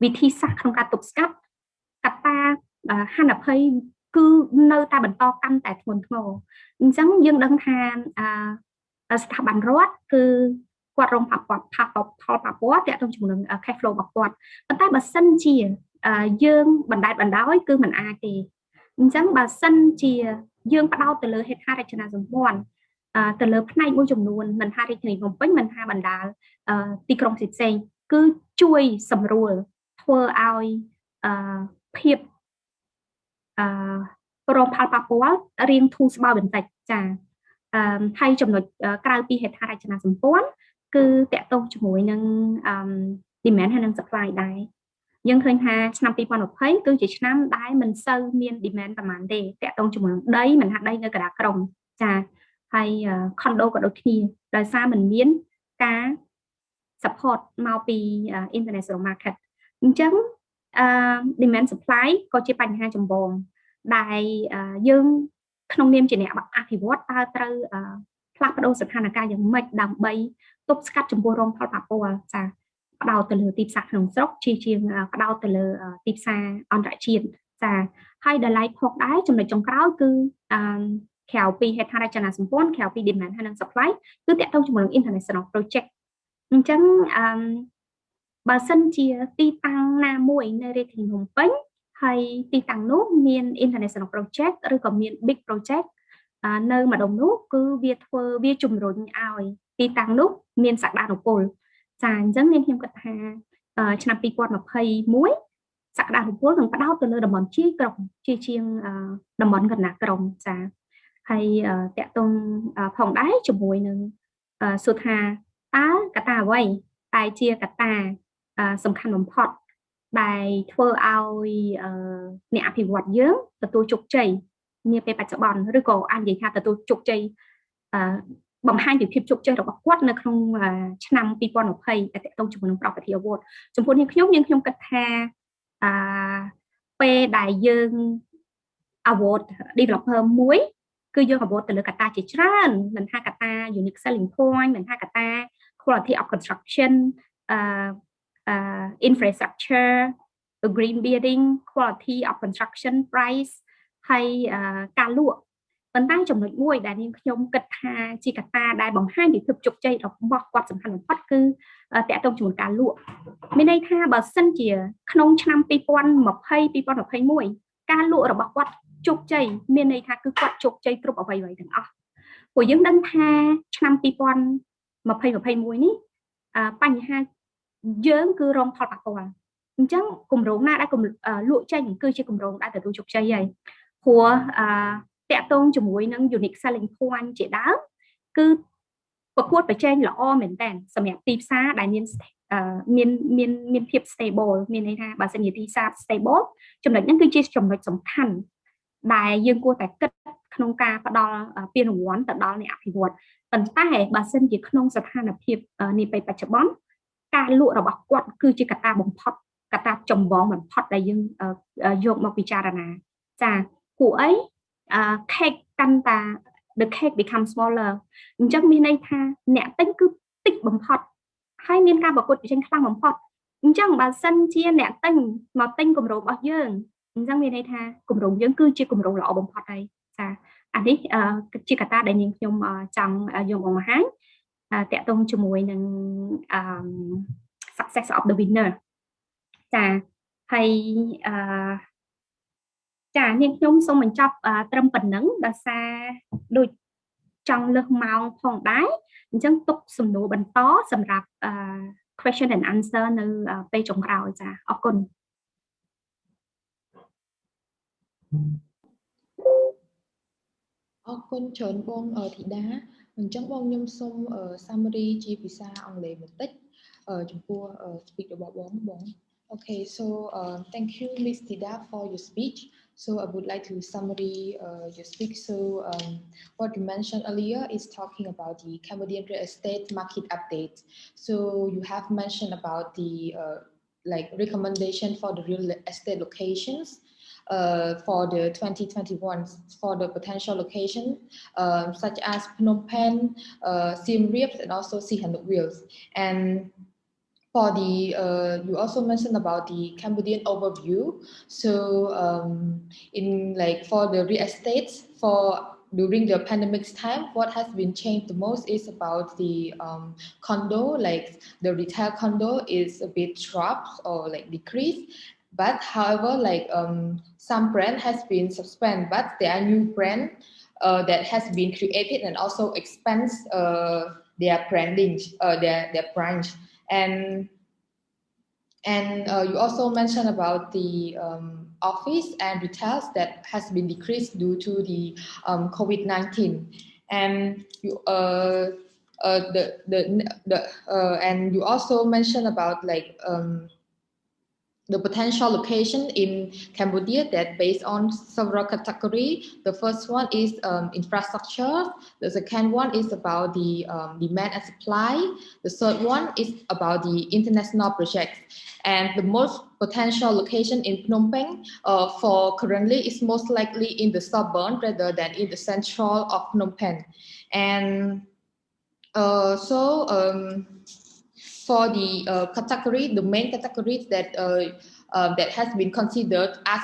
វិធីសាស្ត្រក្នុងការទប់ស្កាត់កត្តាហានិភ័យគឺនៅតែបន្តកាន់តែធ្ងន់ធ្ងរអញ្ចឹងយើងដឹងថាស្ថាប័នរដ្ឋគឺគាត់រងផលប៉ះពាល់ទាក់ទងជាមួយនឹង cash flow របស់គាត់ប៉ុន្តែបើសិនជាយើងបណ្តែតបណ្ដោយគឺមិនអាចទេអញ្ចឹងបើសិនជាយើងផ្ដោតទៅលើហេដ្ឋារចនាសម្ព័ន្ធទៅលើផ្នែកមួយចំនួនមិនថារាជធានីភ្នំពេញមិនថាបណ្ដាលទីក្រុងផ្សេងៗគឺជួយសម្រួលធ្វើឲ្យភាពរងផលប៉ះពាល់រៀងធូរស្បើយបន្តិចចាហើយចំណុចក្រៅពីហេដ្ឋារចនាសម្ព័ន្ធគឺតាក់ទងជាមួយនឹងdemand ហើយនិង supply ដែរយើងឃើញថាឆ្នាំ2020គឺជាឆ្នាំដែលមិនសូវមាន demand ប្រហែលទេតាក់ទងជាមួយនឹងដីមិនថាដីនៅកណ្ដាលក្រុងចាហើយ condo ក៏ដូចគ្នាដោយសារមិនមានការ support មកពី international market អញ្ចឹងdemand supply ក៏ជាបញ្ហាចម្បងដែលយើងក្នុងនាមជាអ្នកអភិវឌ្ឍតើត្រូវផ្លាស់ប្ដូរស្ថានភាពយ៉ាងម៉េចដើម្បីទប់ស្កាត់ចំពោះរងផលប៉ះពាល់ចាផ្ដោតទៅលើទីផ្សារក្នុងស្រុកជាងផ្ដោតទៅលើទីផ្សារអន្តរជាតិចាហើយដល់ឡែកផងដែរចំណុចចុងក្រោយគឺក្រៅពីហេដ្ឋារចនាសម្ព័ន្ធក្រៅពី demand ហើយនិង supply គឺតាក់ទងជាមួយនឹង international project អញ្ចឹងបើសិនជាទីតាំងណាមួយនៅរាជធានីភ្នំពេញហើយទីតាំងនោះមាន international project ឬក៏មាន big project នៅម្ដុំនោះគឺវាជំរុញឲ្យទីតាំងនោះមានសក្តានុពលចាអញ្ចឹងខ្ញុំគិតថាឆ្នាំ2021សក្តានុពលនឹងផ្ដោតទៅលើតំបន់ជាយក្រុងជាងតំបន់កណ្ដាលក្រុងចាហើយតាក់ទងផងដែរជាមួយនឹងសួរថាតើកត្តាអ្វីតែជាកត្តាសំខាន់បំផុតដែលធ្វើឲ្យអ្នកអភិវឌ្ឍយើងទទួលជោគជ័យនាពេលបច្ចុប្បន្នឬក៏អាចនិយាយថាទទួលជោគជ័យបង្ហាញពីភាពជោគជ័យរបស់គាត់នៅក្នុងឆ្នាំ2020ដែលទាក់ទងជាមួយនឹង Property Award ចំពោះខ្ញុំគិតថាពេលដែលយើង Award Developer មួយគឺយើង Award ទៅលើកត្តាជាច្រើនមិនថាកត្តា Unique Selling Point មិនថាកត្តា Quality of Construction infrastructure green building quality of construction price ហើយការលក់ប៉ុន្តែចំណុចមួយដែលខ្ញុំគិតថាជាកត្តាដែលបង្ហាញពីភាពជោគជ័យរបស់គាត់សំខាន់បំផុតគឺតាក់ទងជាមួយការលក់មានន័យថាបើសិនជាក្នុងឆ្នាំ2020-2021ការលក់របស់គាត់ជោគជ័យមានន័យថាគឺគាត់ជោគជ័យគ្រប់អ្វីៗទាំងអស់ព្រោះយើងដឹងថាឆ្នាំ2020-2021នេះបញ្ហាយើងគឺរងផលប៉ះពាល់អញ្ចឹងគម្រោងណាដែលលក់ចេញគឺជាគម្រោងដែលទទួលជោគជ័យហើយព្រោះតាក់ទងជាមួយនឹង unique selling point ជាដើមគឺប្រកួតប្រជែងល្អមែនតើសម្រាប់ទីផ្សារដែលមានភាព stable មានន័យថាបើសិនជាទីផ្សារ stable ចំណុចហ្នឹងគឺជាចំណុចសំខាន់ដែលយើងគួរតែគិតក្នុងការផ្ដល់ពានរង្វាន់ទៅដល់អ្នកអភិវឌ្ឍប៉ុន្តែបើសិនជាក្នុងស្ថានភាពនាពេលបច្ចុប្បន្នការលក់របស់គាត់គឺជាកត្តាបំផុតកត្តាចម្បងបំផុតដែលយើងយកមកពិចារណាចាព្រោះអីcake កាន់តា the cake becomes smaller អញ្ចឹងមានន័យថាអ្នកទិញគឺតិចបំផុតហើយមានការប្រកួតប្រជែងខ្លាំងបំផុតអញ្ចឹងបើសិនជាអ្នកទិញមកទិញគម្រោងរបស់យើងអញ្ចឹងមានន័យថាគម្រោងយើងគឺជាគម្រោងល្អបំផុតហើយចាអានេះជាកត្តាដែលខ្ញុំចង់យកមកបង្ហាញតាក់ទងជាមួយនឹងsuccess of the winner ចាហើយចាខ្ញុំសូមបញ្ចប់ត្រឹមប៉ុណ្ណឹងដោយសារដូចចង់លើសម៉ោងផងដែរអញ្ចឹងទុកសំណួរបន្តសម្រាប់question and answer នៅពេលចុងក្រោយចាអរគុណច្រើនបងធីតាអញ្ចឹងបងខ្ញុំសូម summary ជាភាសាអង់គ្លេសបន្តិច ចំពោះ speak របស់បង Okay, so thank you Ms. Tida for your speech. So I would like to summary your speech. So what you mentioned earlier is talking about the Cambodian real estate market update. So you have mentioned about the like recommendation for the real estate locations for the 2021 for the potential location such as Phnom Penh, Siem Reap, and also Sihanouk Vale. And for the you also mentioned about the Cambodian overview. So in like for the real estate for during the pandemic time, what has been changed the most is about the condo, like the retail condo is a bit dropped or like decreased. But however, like some brand has been suspended, but there are new brand that has been created and also expands their branding, their branch. And you also mentioned about the office and retails that has been decreased due to the COVID-19. And you and you also mentioned about like the potential location in Cambodia that based on several categories. The first one is infrastructure. The second one is about the demand and supply. The third one is about the international projects. And the most potential location in Phnom Penh for currently is most likely in the suburb rather than in the central of Phnom Penh. And for the category, the main categories that that has been considered as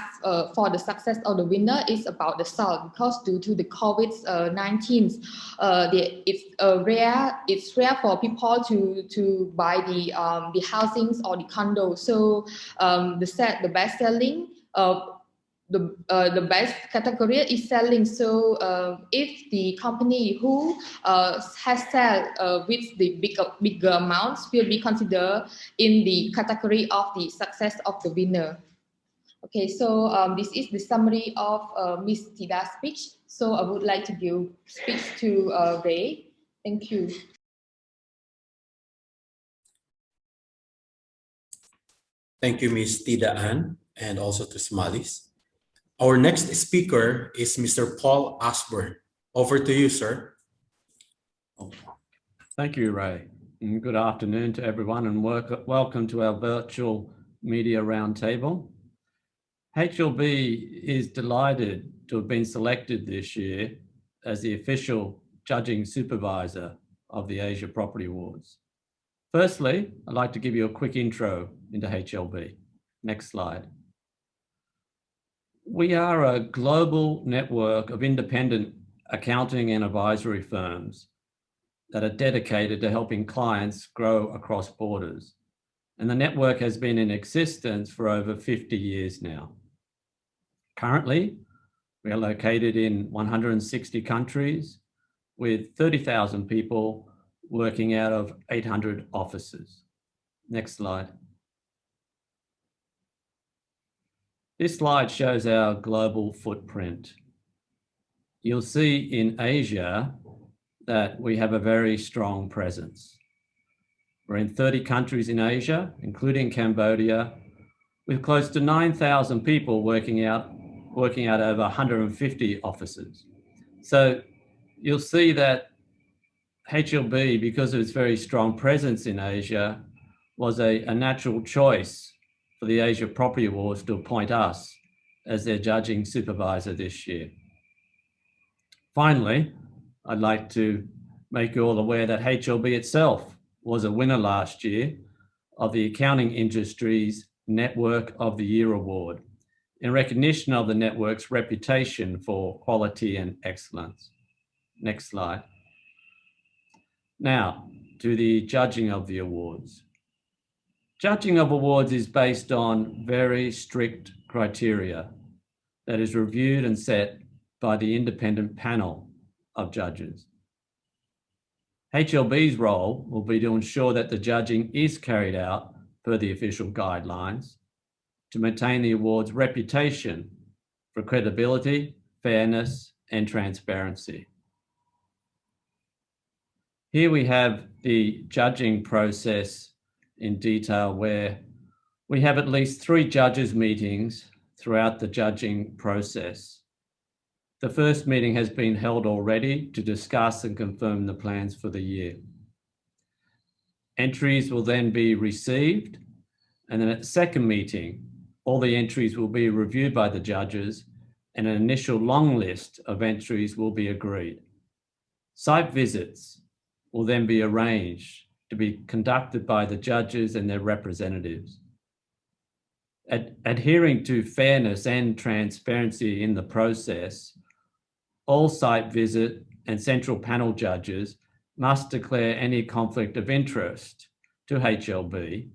for the success of the winner is about the south, because due to the COVID-19, it's rare for people to buy the housings or the condos. So the best selling the best category is selling. So if the company who has sell with the bigger amounts will be considered in the category of the success of the winner. Okay, so this is the summary of Ms. Tida's speech. So I would like to give speech to Ray. Thank you. Thank you, Ms. Tida Ann, and also to Smalis. Our next speaker is Mr. Paul Osborne. Over to you, sir. Thank you, Ray. And good afternoon to everyone, and welcome to our virtual media roundtable. HLB is delighted to have been selected this year as the official judging supervisor of the Asia Property Awards. Firstly, I'd like to give you a quick intro into HLB. Next slide. We are a global network of independent accounting and advisory firms that are dedicated to helping clients grow across borders. And the network has been in existence for over 50 years now. Currently, we are located in 160 countries with 30,000 people working out of 800 offices. Next slide. This slide shows our global footprint. You'll see in Asia that we have a very strong presence. We're in 30 countries in Asia, including Cambodia, with close to 9,000 people working out over 150 offices. So you'll see that HLB, because of its very strong presence in Asia, was a natural choice for the Asia Property Awards to appoint us as their judging supervisor this year. Finally, I'd like to make you all aware that HLB itself was a winner last year of the accounting industry's Network of the Year Award in recognition of the network's reputation for quality and excellence. Next slide. Now, to the judging of the awards. Judging of awards is based on very strict criteria that is reviewed and set by the independent panel of judges. HLB's role will be to ensure that the judging is carried out per the official guidelines to maintain the award's reputation for credibility, fairness, and transparency. Here we have the judging process in detail, where we have at least 3 judges meetings throughout the judging process. The first meeting has been held already to discuss and confirm the plans for the year. Entries will then be received, and then at the second meeting, all the entries will be reviewed by the judges, and an initial long list of entries will be agreed. Site visits will then be arranged to be conducted by the judges and their representatives. Adhering to fairness and transparency in the process, all site visit and central panel judges must declare any conflict of interest to HLB,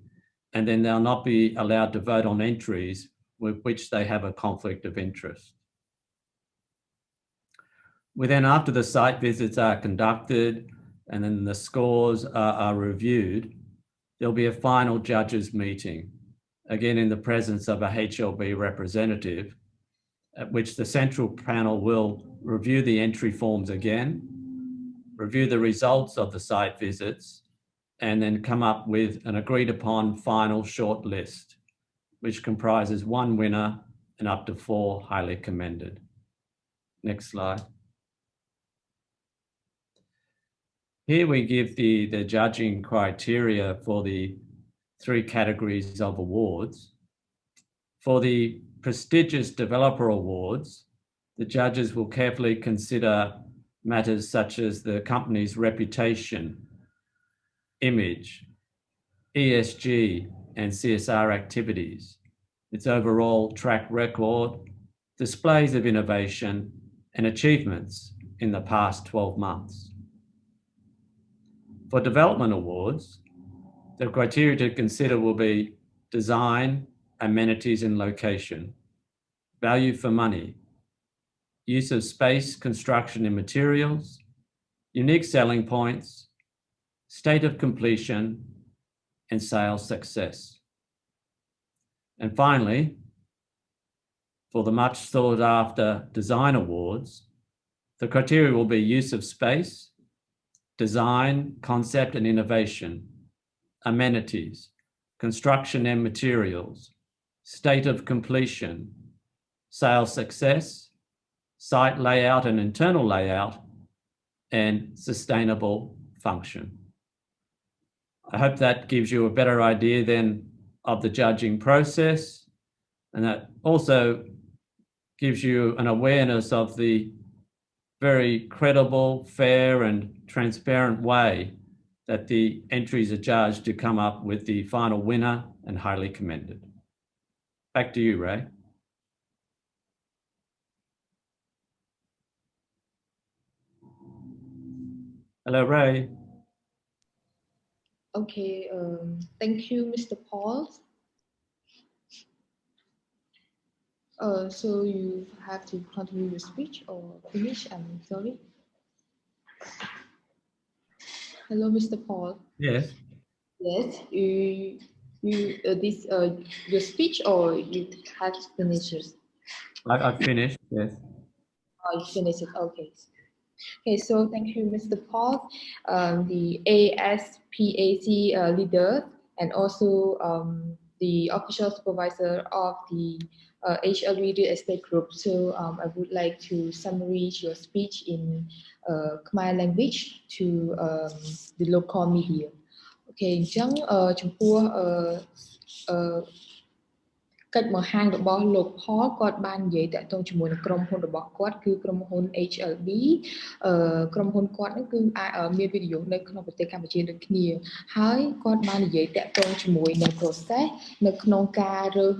and then they'll not be allowed to vote on entries with which they have a conflict of interest. Then, after the site visits are conducted and then the scores are reviewed, there'll be a final judges meeting, again in the presence of a HLB representative, at which the central panel will review the entry forms again, review the results of the site visits, and then come up with an agreed upon final short list, which comprises 1 winner and up to 4 highly commended. Next slide. Here we give the judging criteria for the 3 categories of awards. For the prestigious developer awards, the judges will carefully consider matters such as the company's reputation, image, ESG and CSR activities, its overall track record, displays of innovation and achievements in the past 12 months. For development awards, the criteria to consider will be design, amenities and location, value for money, use of space, construction and materials, unique selling points, state of completion, and sales success. And finally, for the much sought after design awards, the criteria will be use of space, design, concept and innovation, amenities, construction and materials, state of completion, sales success, site layout and internal layout, and sustainable function. I hope that gives you a better idea then of the judging process, and that also gives you an awareness of the very credible, fair and transparent way that the entries are judged to come up with the final winner and highly commended. Back to you, Ray. Hello, Ray. Okay, thank you, Mr. Paul. So you have to continue your speech or finish? I'm sorry. Hello, Mr. Paul. Yes. Yes, your speech or you have to finish it? I've finished, yes. Oh, you finished it, okay. Okay, so thank you, Mr. Paul, the ASPAC leader, and also the official supervisor of the HLB Real Estate Group. So I would like to summarize your speech in Khmer language to the local media. Okay, អញ្ចឹងចំពោះកិច្ចបង្ហាញរបស់លោក Paul គាត់បាននិយាយតាក់ទងជាមួយនឹងក្រុមហ៊ុនរបស់គាត់គឺក្រុមហ៊ុន HLB ក្រុមហ៊ុនគាត់ហ្នឹងគឺមានវិនិយោគនៅក្នុងប្រទេសកម្ពុជាដូចគ្នាហើយគាត់បាននិយាយតាក់ទងជាមួយនឹង process នៅក្នុងការរើស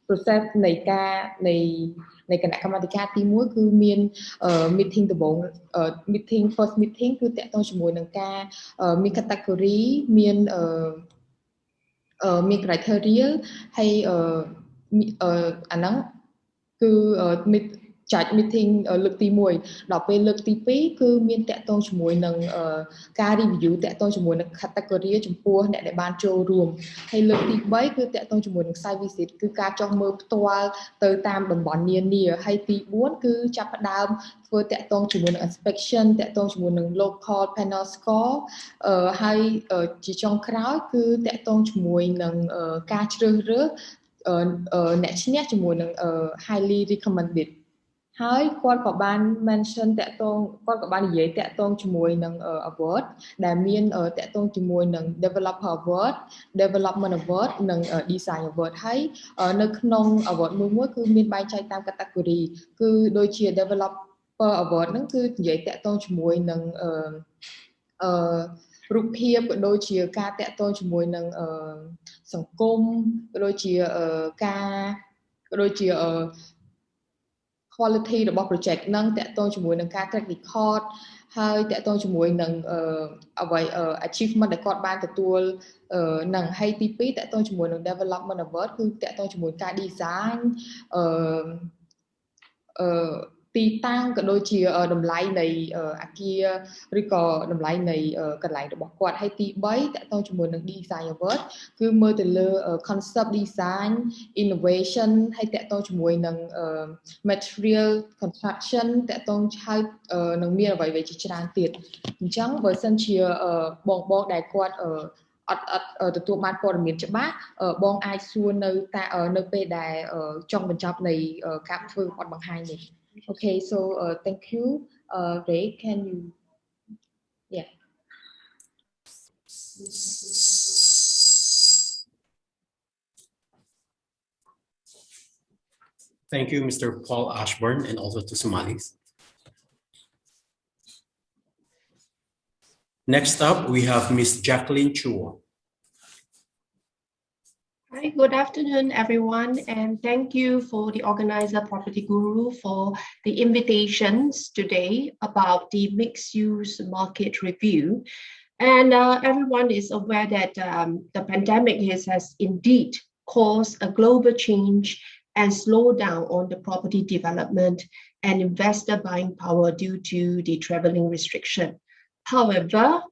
process នៃគណៈកម្មាធិការទី1គឺមាន meeting ដំបូង meeting first meeting គឺតាក់ទងជាមួយនឹងការមាន category មាន criteria ហើយអាហ្នឹងគឺ ចែក meeting លើកទី1ដល់ពេលលើកទី2គឺមានតាក់ទងជាមួយនឹងការ review តាក់ទងជាមួយនឹង category ចំពោះអ្នកដែលបានចូលរួមហើយលើកទី3គឺតាក់ទងជាមួយនឹង site visit គឺការចុះមើលផ្ទាល់ទៅតាមតំបន់នានាហើយទី4គឺចាប់ផ្ដើមធ្វើតាក់ទងជាមួយនឹង inspection តាក់ទងជាមួយនឹង local panel score ហើយជាចុងក្រោយគឺតាក់ទងជាមួយនឹងការជ្រើសរើសអ្នកឈ្នះជាមួយនឹង highly recommended ហើយគាត់ក៏បាន mention តាក់ទងគាត់ក៏បាននិយាយតាក់ទងជាមួយនឹង award ដែលមានតាក់ទងជាមួយនឹង developer award development award និង design award ហើយនៅក្នុង award មួយគឺមានបែងចែកតាម category គឺដូចជា developer award ហ្នឹងគឺនិយាយតាក់ទងជាមួយនឹងរូបភាពក៏ដូចជាការតាក់ទងជាមួយនឹងសង្គមក៏ដូចជាក៏ដូចជាquality របស់ project ហ្នឹងតាក់ទងជាមួយនឹងការ track record ហើយតាក់ទងជាមួយនឹងអ្វី achievement ដែលគាត់បានទទួលនឹងហើយទី2តាក់ទងជាមួយនឹង development award គឺតាក់ទងជាមួយការ design ទីតាំងក៏ដូចជាតម្លៃនៃអគារឬក៏តម្លៃនៃកន្លែងរបស់គាត់ហើយទី3តាក់ទងជាមួយនឹង design award គឺមើលទៅលើ concept design innovation ហើយតាក់ទងជាមួយនឹង material construction តាក់ទងហើយនឹងមានអ្វីៗជាច្រើនទៀតអញ្ចឹងបើសិនជាបងដែលគាត់អត់ទទួលបានព័ត៌មានច្បាស់បងអាចសួរនៅពេលដែលចង់បញ្ចប់នៃការធ្វើបទបង្ហាញនេះOkay, so thank you. Ray, can you? Yeah. Thank you, Mr. Paul Ashburn, and also to Somalis. Next up, we have Miss Jacqueline Chua. Hi, good afternoon, everyone, and thank you for the organizer PropertyGuru for the invitations today about the mixed-use market review. And everyone is aware that the pandemic has indeed caused a global change and slowdown on the property development and investor buying power due to the traveling restriction. However,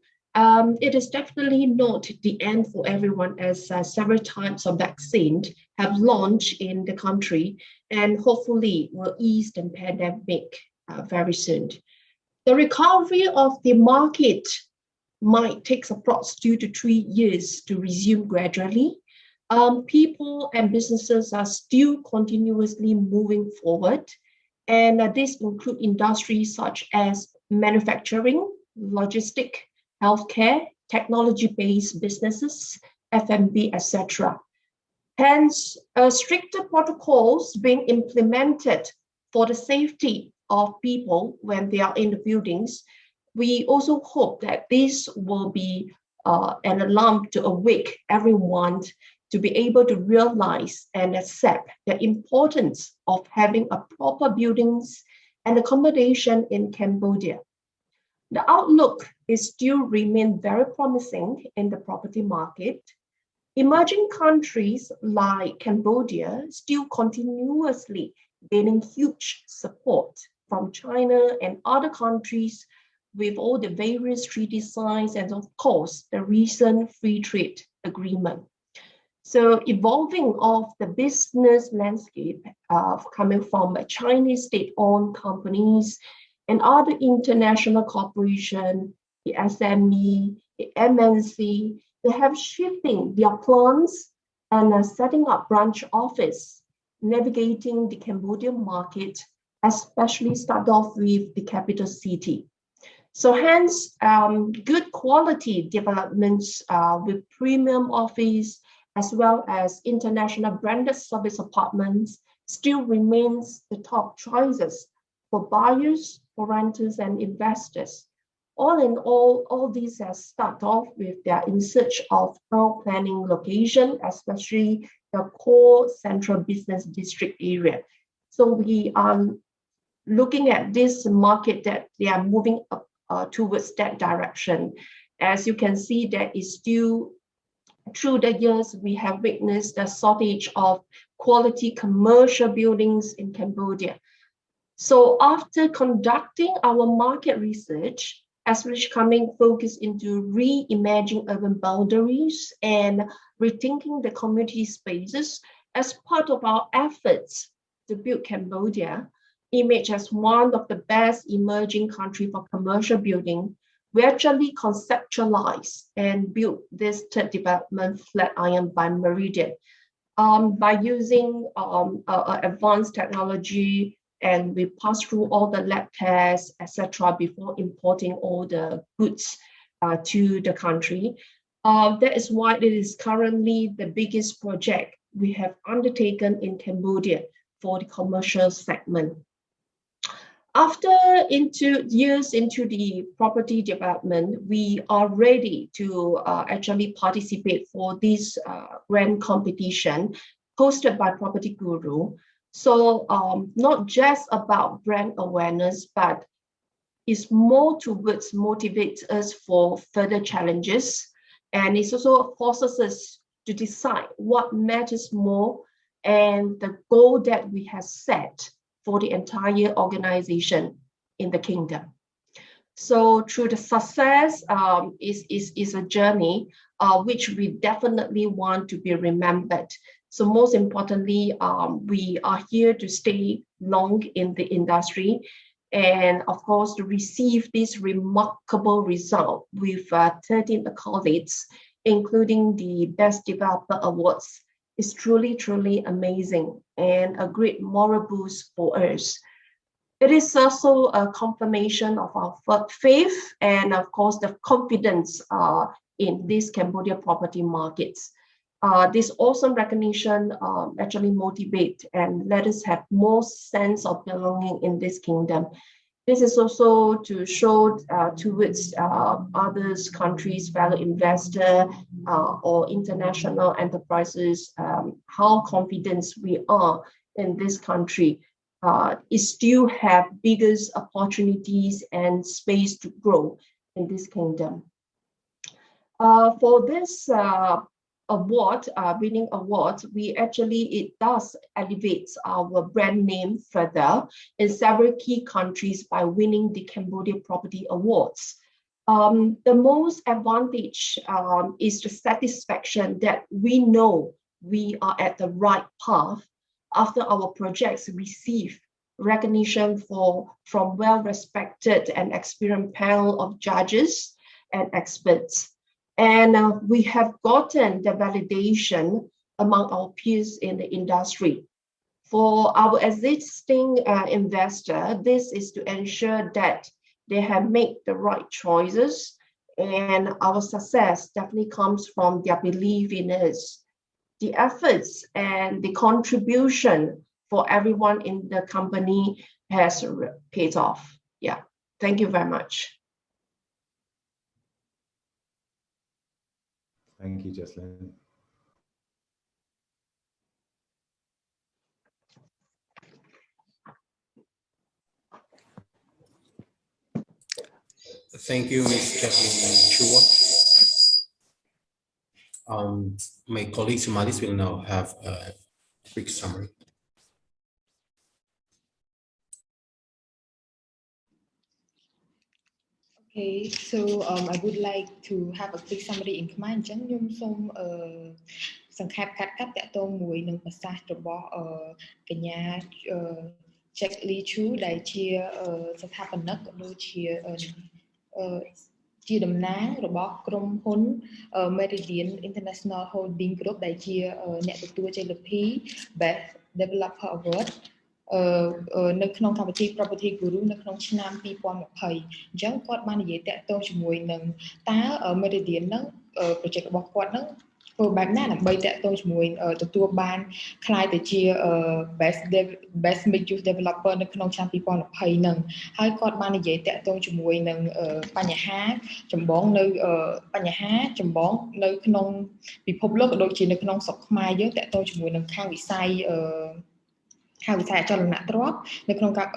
it is definitely not the end for everyone as several types of vaccines have launched in the country and hopefully will ease the pandemic very soon. The recovery of the market might take approximately 2 to 3 years to resume gradually. People and businesses are still continuously moving forward, and this includes industries such as manufacturing, logistics, healthcare, technology-based businesses, F&B, etc. Hence, stricter protocols being implemented for the safety of people when they are in the buildings. We also hope that this will be an alarm to awake everyone to be able to realize and accept the importance of having a proper buildings and accommodation in Cambodia. The outlook is still remain very promising in the property market. Emerging countries like Cambodia still continuously gaining huge support from China and other countries with all the various treaty signs and of course the recent free trade agreement. So evolving of the business landscape coming from Chinese state-owned companies and other international corporations, the SME, the MNC, they have shifting their plans and setting up branch office, navigating the Cambodian market, especially start off with the capital city. So hence, good quality developments with premium office as well as international branded service apartments still remains the top choices for buyers, for renters and investors. All in all these has started off with their in search of town planning location, especially the core central business district area. So we are looking at this market that they are moving up towards that direction. As you can see, there is still, through the years, we have witnessed a shortage of quality commercial buildings in Cambodia. So after conducting our market research, especially coming focus into reimagining urban boundaries and rethinking the community spaces as part of our efforts to build Cambodia image as one of the best emerging country for commercial building, we actually conceptualized and built this third development Flatiron by Meridian by using advanced technology, and we pass through all the lab tests, etc., before importing all the goods to the country. That is why it is currently the biggest project we have undertaken in Cambodia for the commercial segment. After years into the property development, we are ready to actually participate for this grand competition hosted by PropertyGuru. So not just about brand awareness, but it's more towards motivate us for further challenges. And it also forces us to decide what matters more and the goal that we have set for the entire organization in the kingdom. So through the success is a journey which we definitely want to be remembered. So most importantly, we are here to stay long in the industry, and of course to receive this remarkable result with 13 accolades, including the Best Developer Awards, is truly, truly amazing and a great moral boost for us. It is also a confirmation of our faith and of course the confidence in these Cambodia property markets. This awesome recognition actually motivate and let us have more sense of belonging in this kingdom. This is also to show towards others countries, fellow investor or international enterprises, how confident we are in this country. It still have biggest opportunities and space to grow in this kingdom. For this award, winning award, it does elevate our brand name further in several key countries by winning the Cambodia Property Awards. The most advantage is the satisfaction that we know we are at the right path after our projects receive recognition from well-respected and experienced panel of judges and experts. And we have gotten the validation among our peers in the industry. For our existing investor, this is to ensure that they have made the right choices, and our success definitely comes from their belief in us. The efforts and the contribution for everyone in the company has paid off. Yeah, thank you very much. Thank you, Jesslyn. Thank you, Ms. Jesslyn Chua. My colleague Sumalis will now have a quick summary. Okay, so I would like to have a quick summary in Khmer. អញ្ចឹងខ្ញុំសូមសង្ខេបកាត់តាក់ទងមួយនឹងប្រសាសន៍របស់កញ្ញា Jack Lee Chu ដែលជាស្ថាបនិកក៏ដូចជាតំណាងរបស់ក្រុមហ៊ុន Meridian International Holding Group ដែលជាអ្នកទទួលជ័យលាភី Best Developer Award នៅក្នុងកម្មវិធី Property Guru នៅក្នុងឆ្នាំ 2020 អញ្ចឹងគាត់បាននិយាយតាក់ទងជាមួយនឹងតើ Meridian ហ្នឹង project របស់គាត់ហ្នឹងធ្វើបែបណាដើម្បីតាក់ទងជាមួយទទួលបានខ្លាយទៅជា best mixed use developer នៅក្នុងឆ្នាំ 2020 ហ្នឹងហើយគាត់បាននិយាយតាក់ទងជាមួយនឹងបញ្ហាចម្បងនៅក្នុងពិភពលោកក៏ដូចជានៅក្នុងស្រុកខ្មែរយើងតាក់ទងជាមួយនឹងខាងវិស័យអចលនទ្រព្យនៅក្នុងការ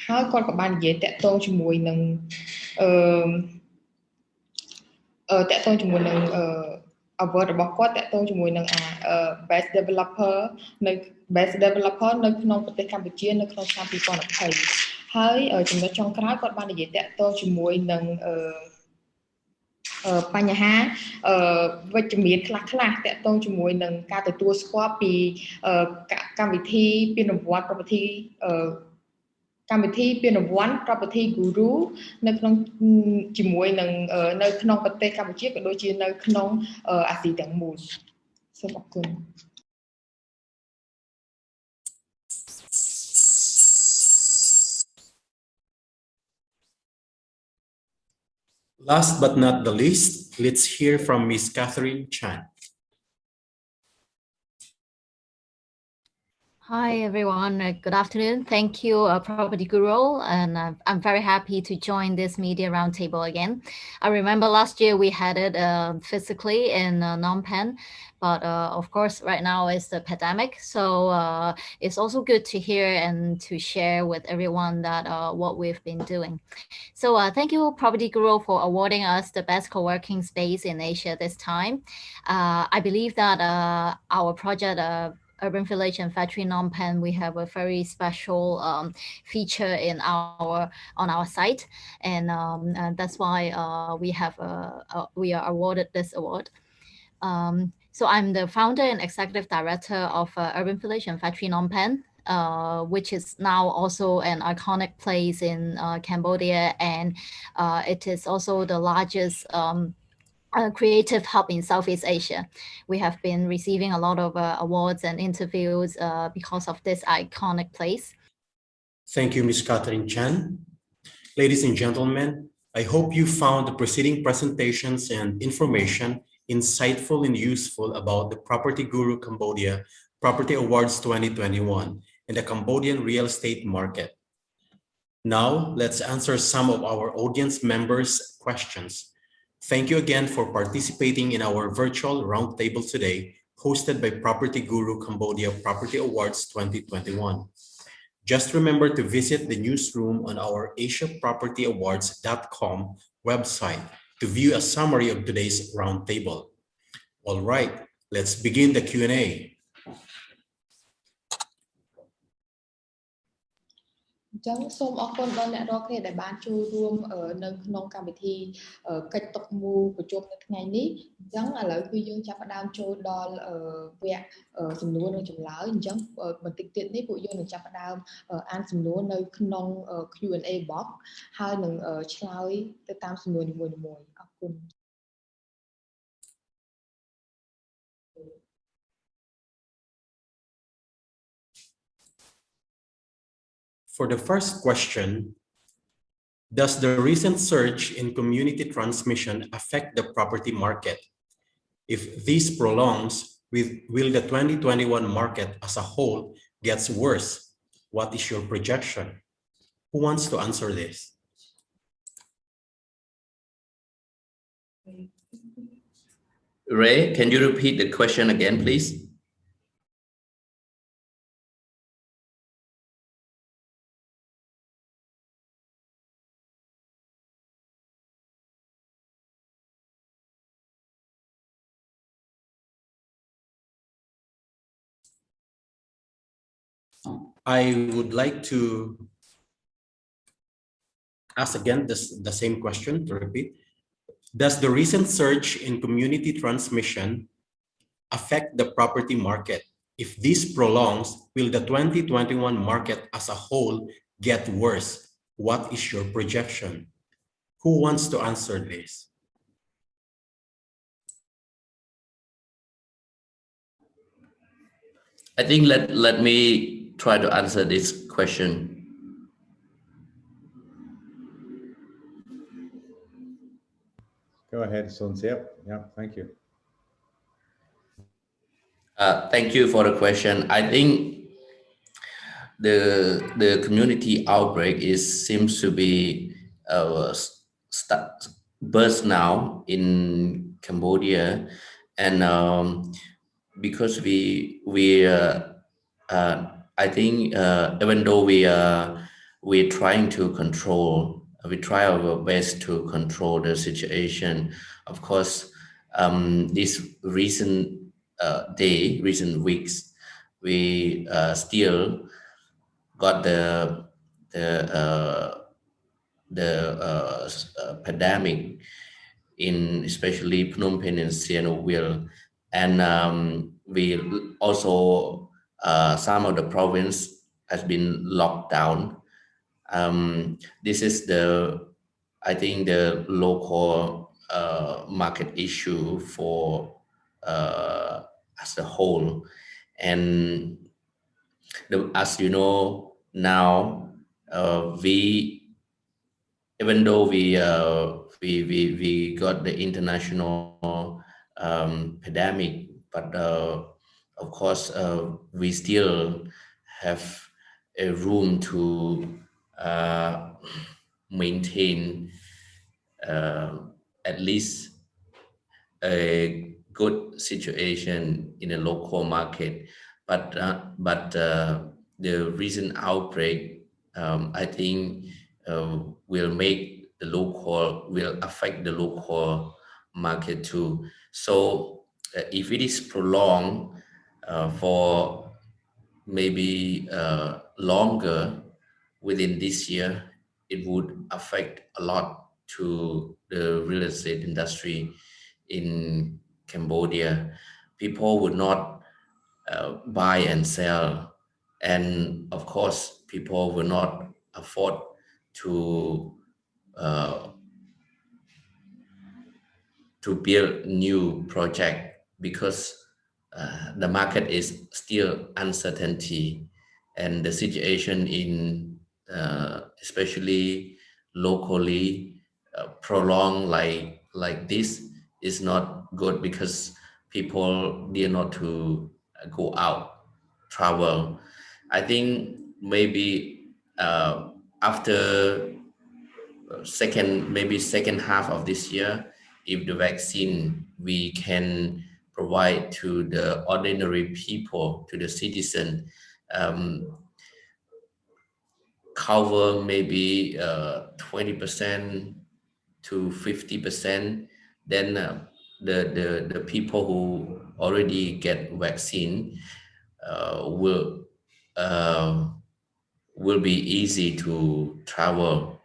ហើយគាត់ក៏បាននិយាយតាក់ទងជាមួយនឹង award របស់គាត់តាក់ទងជាមួយនឹងbest developer នៅក្នុងប្រទេសកម្ពុជានៅក្នុងឆ្នាំ2020ហើយចំណុចចុងក្រោយគាត់បាននិយាយតាក់ទងជាមួយនឹងបញ្ហាវិជ្ជមានខ្លះៗតាក់ទងជាមួយនឹងការទទួលស្គាល់ពីកម្មវិធីពានរង្វាន់ property កម្មវិធីពានរង្វាន់ Property Guru នៅក្នុងជាមួយនឹងនៅក្នុងប្រទេសកម្ពុជាក៏ដូចជានៅក្នុងអាស៊ីទាំងមូលសូមអរគុណ Last but not the least, let's hear from Ms. Catherine Chan. Hi everyone, good afternoon. Thank you, PropertyGuru, and I'm very happy to join this media roundtable again. I remember last year we had it physically in Phnom Penh, but of course right now it's the pandemic, so it's also good to hear and to share with everyone that what we've been doing. So thank you, PropertyGuru, for awarding us the best co-working space in Asia this time. I believe that our project Urban Village and Factory Phnom Penh, we have a very special feature in on our site, and that's why we are awarded this award. So I'm the founder and executive director of Urban Village and Factory Phnom Penh, which is now also an iconic place in Cambodia, and it is also the largest creative hub in Southeast Asia. We have been receiving a lot of awards and interviews because of this iconic place. Thank you, Ms. Catherine Chan. Ladies and gentlemen, I hope you found the preceding presentations and information insightful and useful about the PropertyGuru Cambodia Property Awards 2021 and the Cambodian real estate market. Now, let's answer some of our audience members' questions. Thank you again for participating in our virtual roundtable today, hosted by PropertyGuru Cambodia Property Awards 2021. Just remember to visit the newsroom on our asiapropertyawards.com website to view a summary of today's roundtable. All right, let's begin the Q&A. អញ្ចឹងសូមអរគុណដល់អ្នករាល់គ្នាដែលបានចូលរួមនៅក្នុងកម្មវិធីកិច្ចតុកមូប្រជុំនៅថ្ងៃនេះអញ្ចឹងឥឡូវគឺយើងចាប់ផ្ដើមចូលដល់វគ្គសំណួរនិងចម្លើយអញ្ចឹងបន្តិចទៀតនេះពួកយើងនឹងចាប់ផ្ដើមអានសំណួរនៅក្នុង Q&A box ហើយនឹងឆ្លើយទៅតាមសំណួរនីមួយៗអរគុណ For the first question, does the recent surge in community transmission affect the property market? If this prolongs, will the 2021 market as a whole get worse? What is your projection? Who wants to answer this? Ray, can you repeat the question again, please? I would like to ask again the same question, to repeat. Does the recent surge in community transmission affect the property market? If this prolongs, will the 2021 market as a whole get worse? What is your projection? Who wants to answer this? I think let me try to answer this question. Go ahead, Sonsiep. Yeah, thank you. Thank you for the question. I think the community outbreak seems to be burst now in Cambodia, and because I think even though we're trying to control, we try our best to control the situation. Of course, This recent recent weeks, we still got the pandemic in especially Phnom Penh and Sihanoukville, and we also some of the province has been locked down. This is I think the local market issue for as a whole, and as you know now, even though we got the international pandemic, but of course we still have a room to maintain at least a good situation in a local market. But the recent outbreak, I think, will affect the local market too. So if it is prolonged for maybe longer within this year, it would affect a lot to the real estate industry in Cambodia. People would not buy and sell, and of course people will not afford to build new project because the market is still uncertainty, and the situation in especially locally prolonged like this is not good because people dare not to go out, travel. I think maybe after second half of this year, if the vaccine we can provide to the ordinary people, to the citizen, cover maybe 20% to 50%, then the people who already get vaccine will be easy to travel.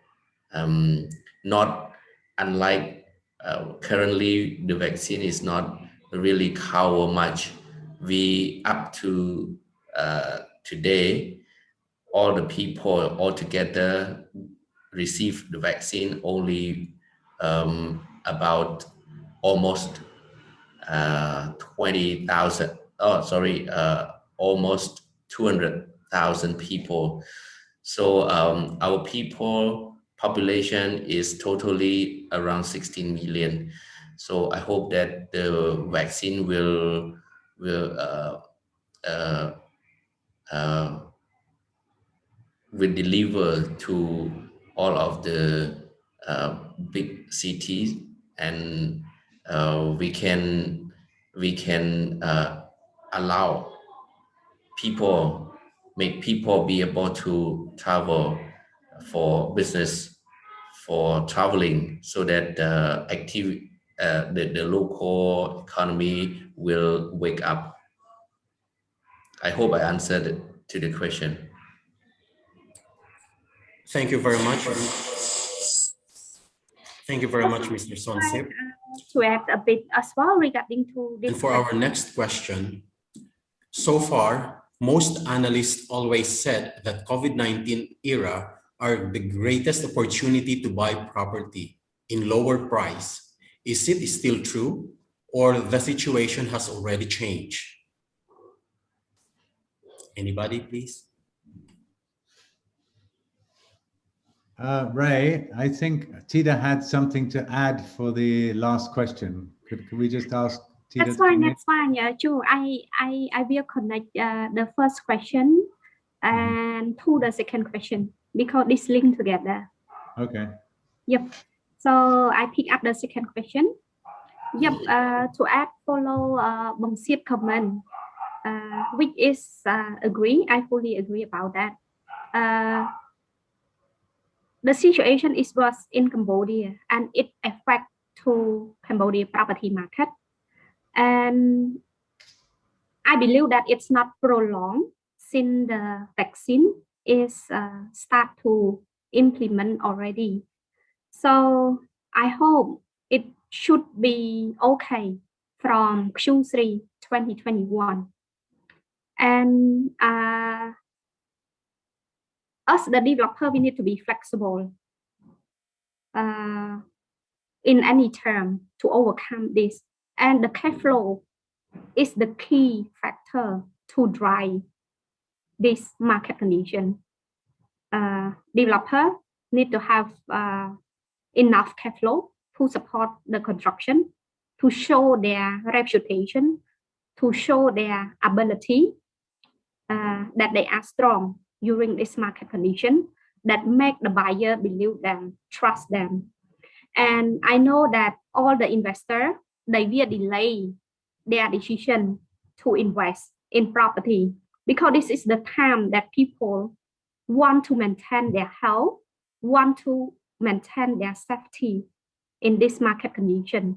Not unlike currently, the vaccine is not really cover much. We up to today, all the people altogether receive the vaccine only about almost 20,000. Oh, sorry, almost 200,000 people. So our population is totally around 16 million. So I hope that the vaccine will deliver to all of the big cities, and we can allow make people be able to travel for business, for traveling, so that the local economy will wake up. I hope I answered to the question. Thank you very much. Thank you very much, Mr. Sonsip. To add a bit as well regarding to this. And for our next question, so far, most analysts always said that COVID-19 era are the greatest opportunity to buy property in lower price. Is it still true, or the situation has already changed? Anybody, please? Ray, I think Tida had something to add for the last question. Could we just ask Tida? That's fine. That's fine. Yeah, sure. I will connect the first question and to the second question because it's linked together. Okay. Yep. So I pick up the second question. Yep. To add follow Bong Siep comment, which is agree. I fully agree about that. The situation is worse in Cambodia, and it affects to Cambodia property market And I believe that it's not prolonged since the vaccine is start to implement already. So I hope it should be okay from Q3 2021. And us, the developer, we need to be flexible in any term to overcome this. And the cash flow is the key factor to drive this market condition. Developer need to have enough cash flow to support the construction, to show their reputation, to show their ability that they are strong during this market condition, that make the buyer believe them, trust them. And I know that all the investors, they will delay their decision to invest in property because this is the time that people want to maintain their health, want to maintain their safety in this market condition.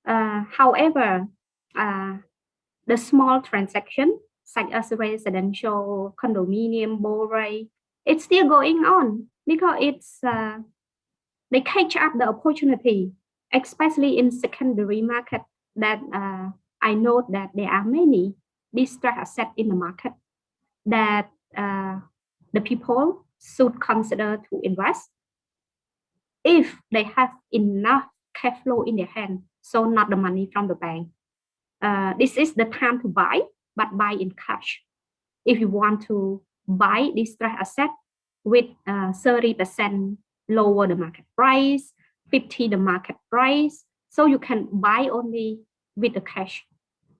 However, the small transaction such as residential, condominium, borrowing, it's still going on because it's they catch up the opportunity, especially in secondary market that I know that there are many distressed assets in the market that the people should consider to invest if they have enough cash flow in their hand, so not the money from the bank. This is the time to buy, but buy in cash. If you want to buy distressed asset with 30% lower the market price, 50 the market price, so you can buy only with the cash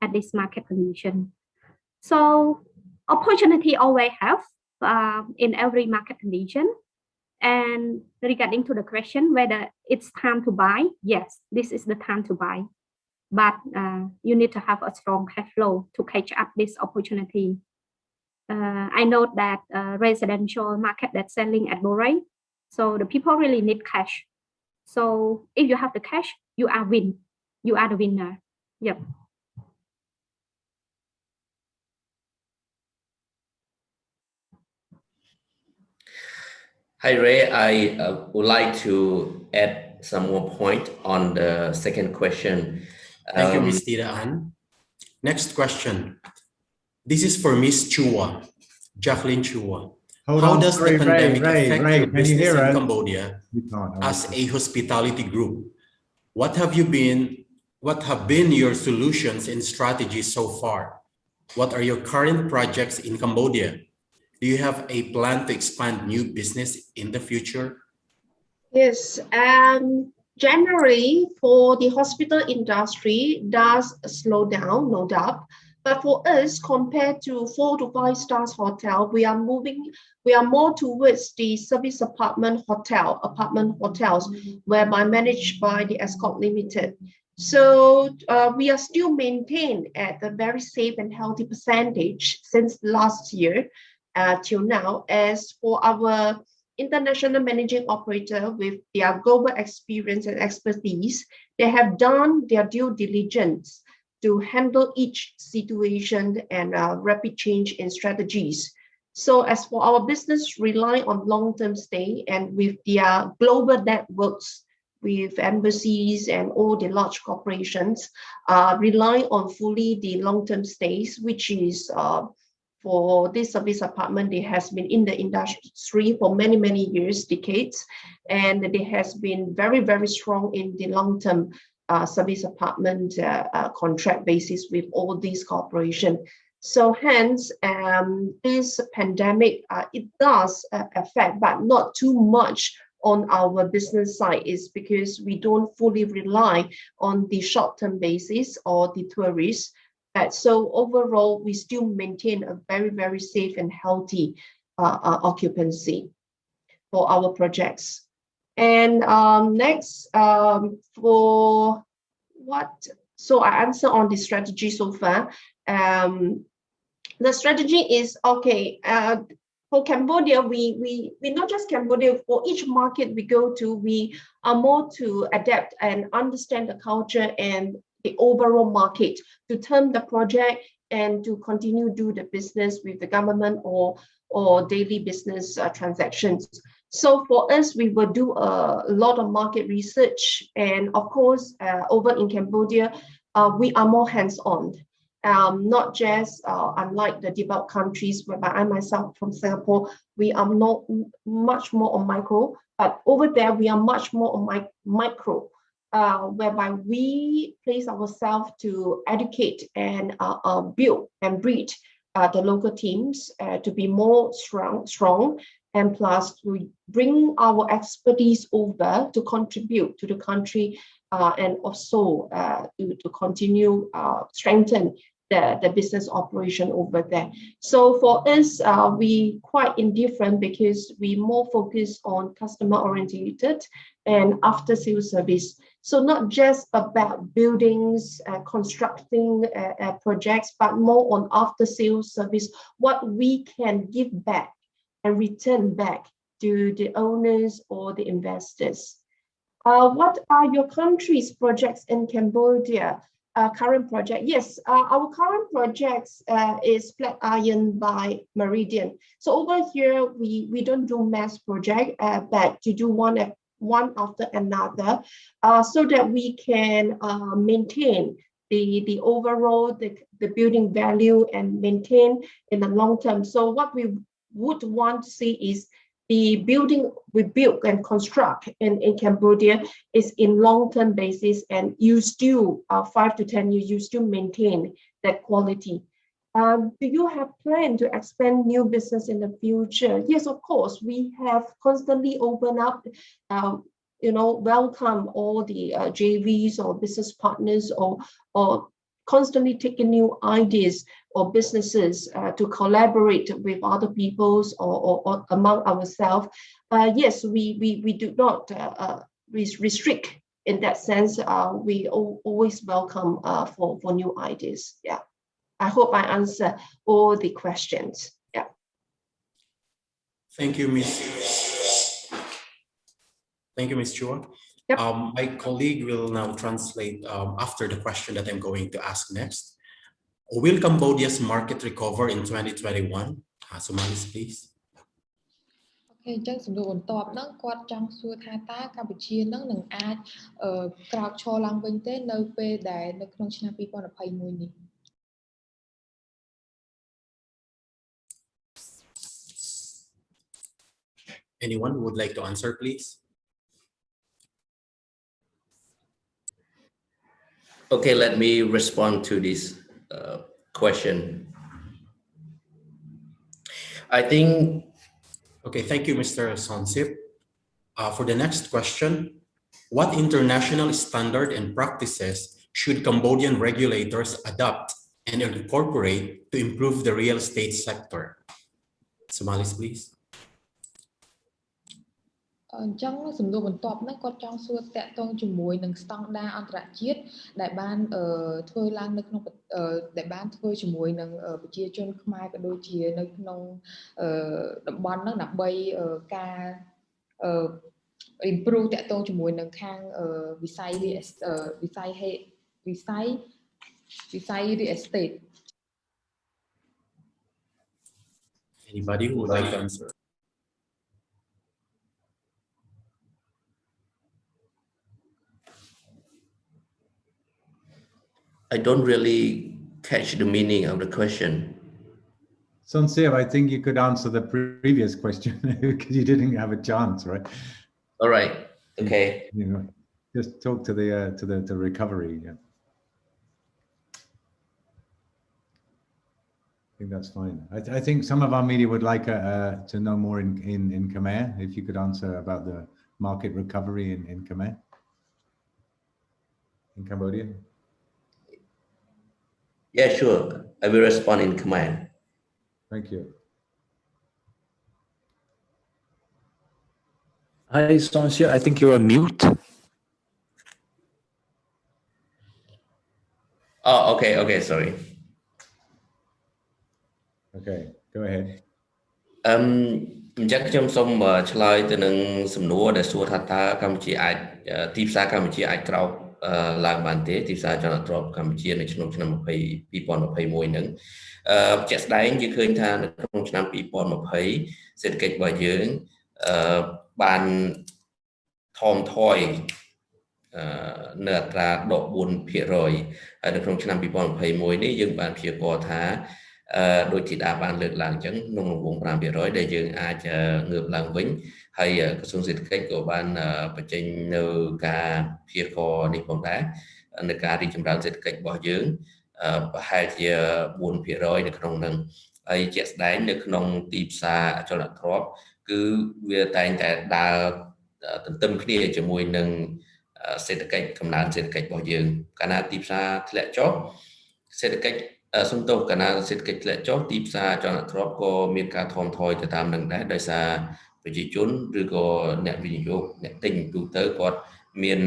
at this market condition. So opportunity always have in every market condition. And regarding to the question whether it's time to buy, yes, this is the time to buy. But you need to have a strong cash flow to catch up this opportunity. I know that residential market that's selling at Borei, so the people really need cash. So if you have the cash, you are the winner. Yep. Hi Ray, I would like to add some more point on the second question. Thank you, Ms. Tira Ann. Next question. This is for Ms. Chua, Jacqueline Chua. How does the pandemic affect your business in Cambodia as a hospitality group? What have been your solutions and strategies so far? What are your current projects in Cambodia? Do you have a plan to expand new business in the future? Yes, generally for the hospital industry does slow down, no doubt. But for us, compared to 4 to 5 stars hotel, we are more towards the service apartment hotels, whereby managed by the Escort Limited. So we are still maintained at a very safe and healthy percentage since last year till now. As for our international managing operator with their global experience and expertise, they have done their due diligence to handle each situation and rapid change in strategies. So as for our business, rely on long-term stay, and with their global networks, with embassies and all the large corporations, rely on fully the long-term stays, which is for this service apartment, they has been in the industry for many, many years, decades, and they has been very, very strong in the long-term service apartment contract basis with all these corporations. So hence, this pandemic, it does affect, but not too much on our business side, is because we don't fully rely on the short-term basis or the tourists. So overall, we still maintain a very, very safe and healthy occupancy for our projects. And next, for what? So I answer on the strategy so far. The strategy is okay. For Cambodia, we not just Cambodia, for each market we go to, we are more to adapt and understand the culture and the overall market to term the project and to continue do the business with the government or daily business transactions. So for us, we will do a lot of market research, and of course, over in Cambodia, we are more hands-on. Not just unlike the developed countries, whereby I myself from Singapore, we are not much more on micro, but over there we are much more on micro, whereby we place ourselves to educate and build and breed the local teams to be more strong, and plus to bring our expertise over to contribute to the country and also to continue strengthen the business operation over there. So for us, we quite indifferent because we more focus on customer oriented and after sales service. So not just about buildings, constructing projects, but more on after sales service, what we can give back and return back to the owners or the investors. What are your country's projects in Cambodia? Current project, yes, our current projects is Flat Iron by Meridian. So over here, we don't do mass project, but to do one after another, so that we can maintain the overall the building value and maintain in the long term. So what we would want to see is the building we build and construct in Cambodia is in long-term basis, and you still 5 to 10 years, you still maintain that quality. Do you have plan to expand new business in the future? Yes, of course. We have constantly opened up, welcome all the JVs or business partners or constantly taking new ideas or businesses to collaborate with other peoples or among ourselves. Yes, we do not restrict in that sense. We always welcome for new ideas. Yeah, I hope I answer all the questions. Yeah. Thank you, Ms. Chua. Yep. My colleague will now translate after the question that I'm going to ask next. Will Cambodia's market recover in 2021? Somalis, please. អញ្ចឹងសំណួរបន្ទាប់ហ្នឹងគាត់ចង់សួរថាតើកម្ពុជានឹងអាចក្រោកឈរឡើងវិញទេនៅពេលដែលនៅក្នុងឆ្នាំ2021នេះ Anyone who would like to answer, please? Okay, let me respond to this question. I think. Okay, thank you, Mr. Sonsip. For the next question, what international standard and practices should Cambodian regulators adopt and incorporate to improve the real estate sector? Somalis, please. អញ្ចឹងសំណួរបន្ទាប់ហ្នឹងគាត់ចង់សួរតាក់ទងជាមួយនឹងស្តង់ដារអន្តរជាតិដែលបានធ្វើឡើងនៅក្នុងដែលបានធ្វើជាមួយនឹងប្រជាជនខ្មែរក៏ដូចជានៅក្នុងតំបន់ហ្នឹងដើម្បីការ improve តាក់ទងជាមួយនឹងខាងវិស័យ real estate. Anybody who would like to answer? I don't really catch the meaning of the question. Sonsip, I think you could answer the previous question because you didn't have a chance, right? All right. Okay. Just talk to the recovery. Yeah. I think that's fine. I think some of our media would like to know more in Khmer. If you could answer about the market recovery in Khmer, in Cambodia. Yeah, sure. I will respond in Khmer. Thank you. Hi, Soncia. I think you're on mute. Oh, okay. Okay, sorry. Okay, go ahead. អញ្ចឹងខ្ញុំសូមឆ្លើយទៅនឹងសំណួរដែលសួរថាតើកម្ពុជាអាចទីផ្សារកម្ពុជាអាចក្រោក ឡើងបានទេទីផ្សារចលនាទ្រព្យកម្ពុជានៅក្នុងឆ្នាំ2021ហ្នឹងជាក់ស្ដែងយើងឃើញថានៅក្នុងឆ្នាំ2020សេដ្ឋកិច្ចរបស់យើងបានថមថយនៅអត្រាដក 4% ហើយនៅក្នុងឆ្នាំ2021នេះយើងបានព្យាករណ៍ថាដោយធីតាបានលើកឡើងអញ្ចឹងក្នុងរង្វង់ 5% ដែលយើងអាចងើបឡើងវិញហើយក្រសួងសេដ្ឋកិច្ចក៏បានបញ្ចេញនៅការព្យាករណ៍នេះផងដែរនៅការរីកចម្រើនសេដ្ឋកិច្ចរបស់យើងប្រហែលជា 4% នៅក្នុងនឹងហើយជាក់ស្ដែងនៅក្នុងទីផ្សារអចលនទ្រព្យគឺវាតែងតែដើរទន្ទឹមគ្នាជាមួយនឹងសេដ្ឋកិច្ចកំណើនសេដ្ឋកិច្ចរបស់យើងកាលណាទីផ្សារធ្លាក់ចុះសេដ្ឋកិច្ចសំទោសកាលណាសេដ្ឋកិច្ចធ្លាក់ចុះទីផ្សារអចលនទ្រព្យក៏មានការថមថយទៅតាមនឹងដែរដោយសារប្រជាជនឬក៏អ្នកវិនិយោគអ្នកទិញទូទៅគាត់មាន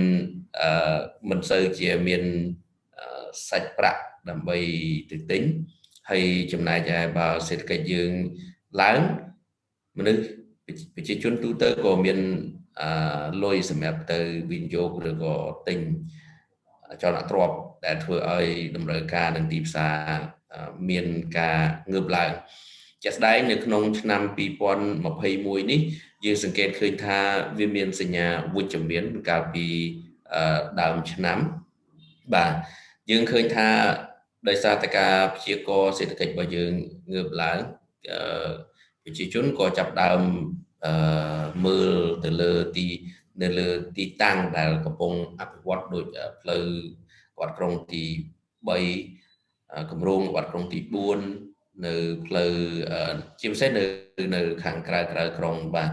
មិនសូវជាមានសាច់ប្រាក់ដើម្បីទៅទិញហើយចំណែកឯបើសេដ្ឋកិច្ចយើងឡើងមនុស្សប្រជាជនទូទៅក៏មានលុយសម្រាប់ទៅវិនិយោគឬក៏ទិញអចលនទ្រព្យដែលធ្វើឲ្យតម្រូវការនឹងទីផ្សារមានការងើបឡើងជាក់ស្ដែងនៅក្នុងឆ្នាំ2021នេះយើងសង្កេតឃើញថាវាមានសញ្ញាវិជ្ជមានកាលពីដើមឆ្នាំបាទយើងឃើញថាដោយសារតែការព្យាករណ៍សេដ្ឋកិច្ចរបស់យើងងើបឡើងប្រជាជនក៏ចាប់ដើមមើលទៅលើទីតាំងដែលកំពុងអភិវឌ្ឍដោយផ្លូវវត្តក្រុងទី3គម្រោងវត្តក្រុងទី4នៅផ្លូវជាពិសេសនៅខាងក្រៅក្រុងបាទ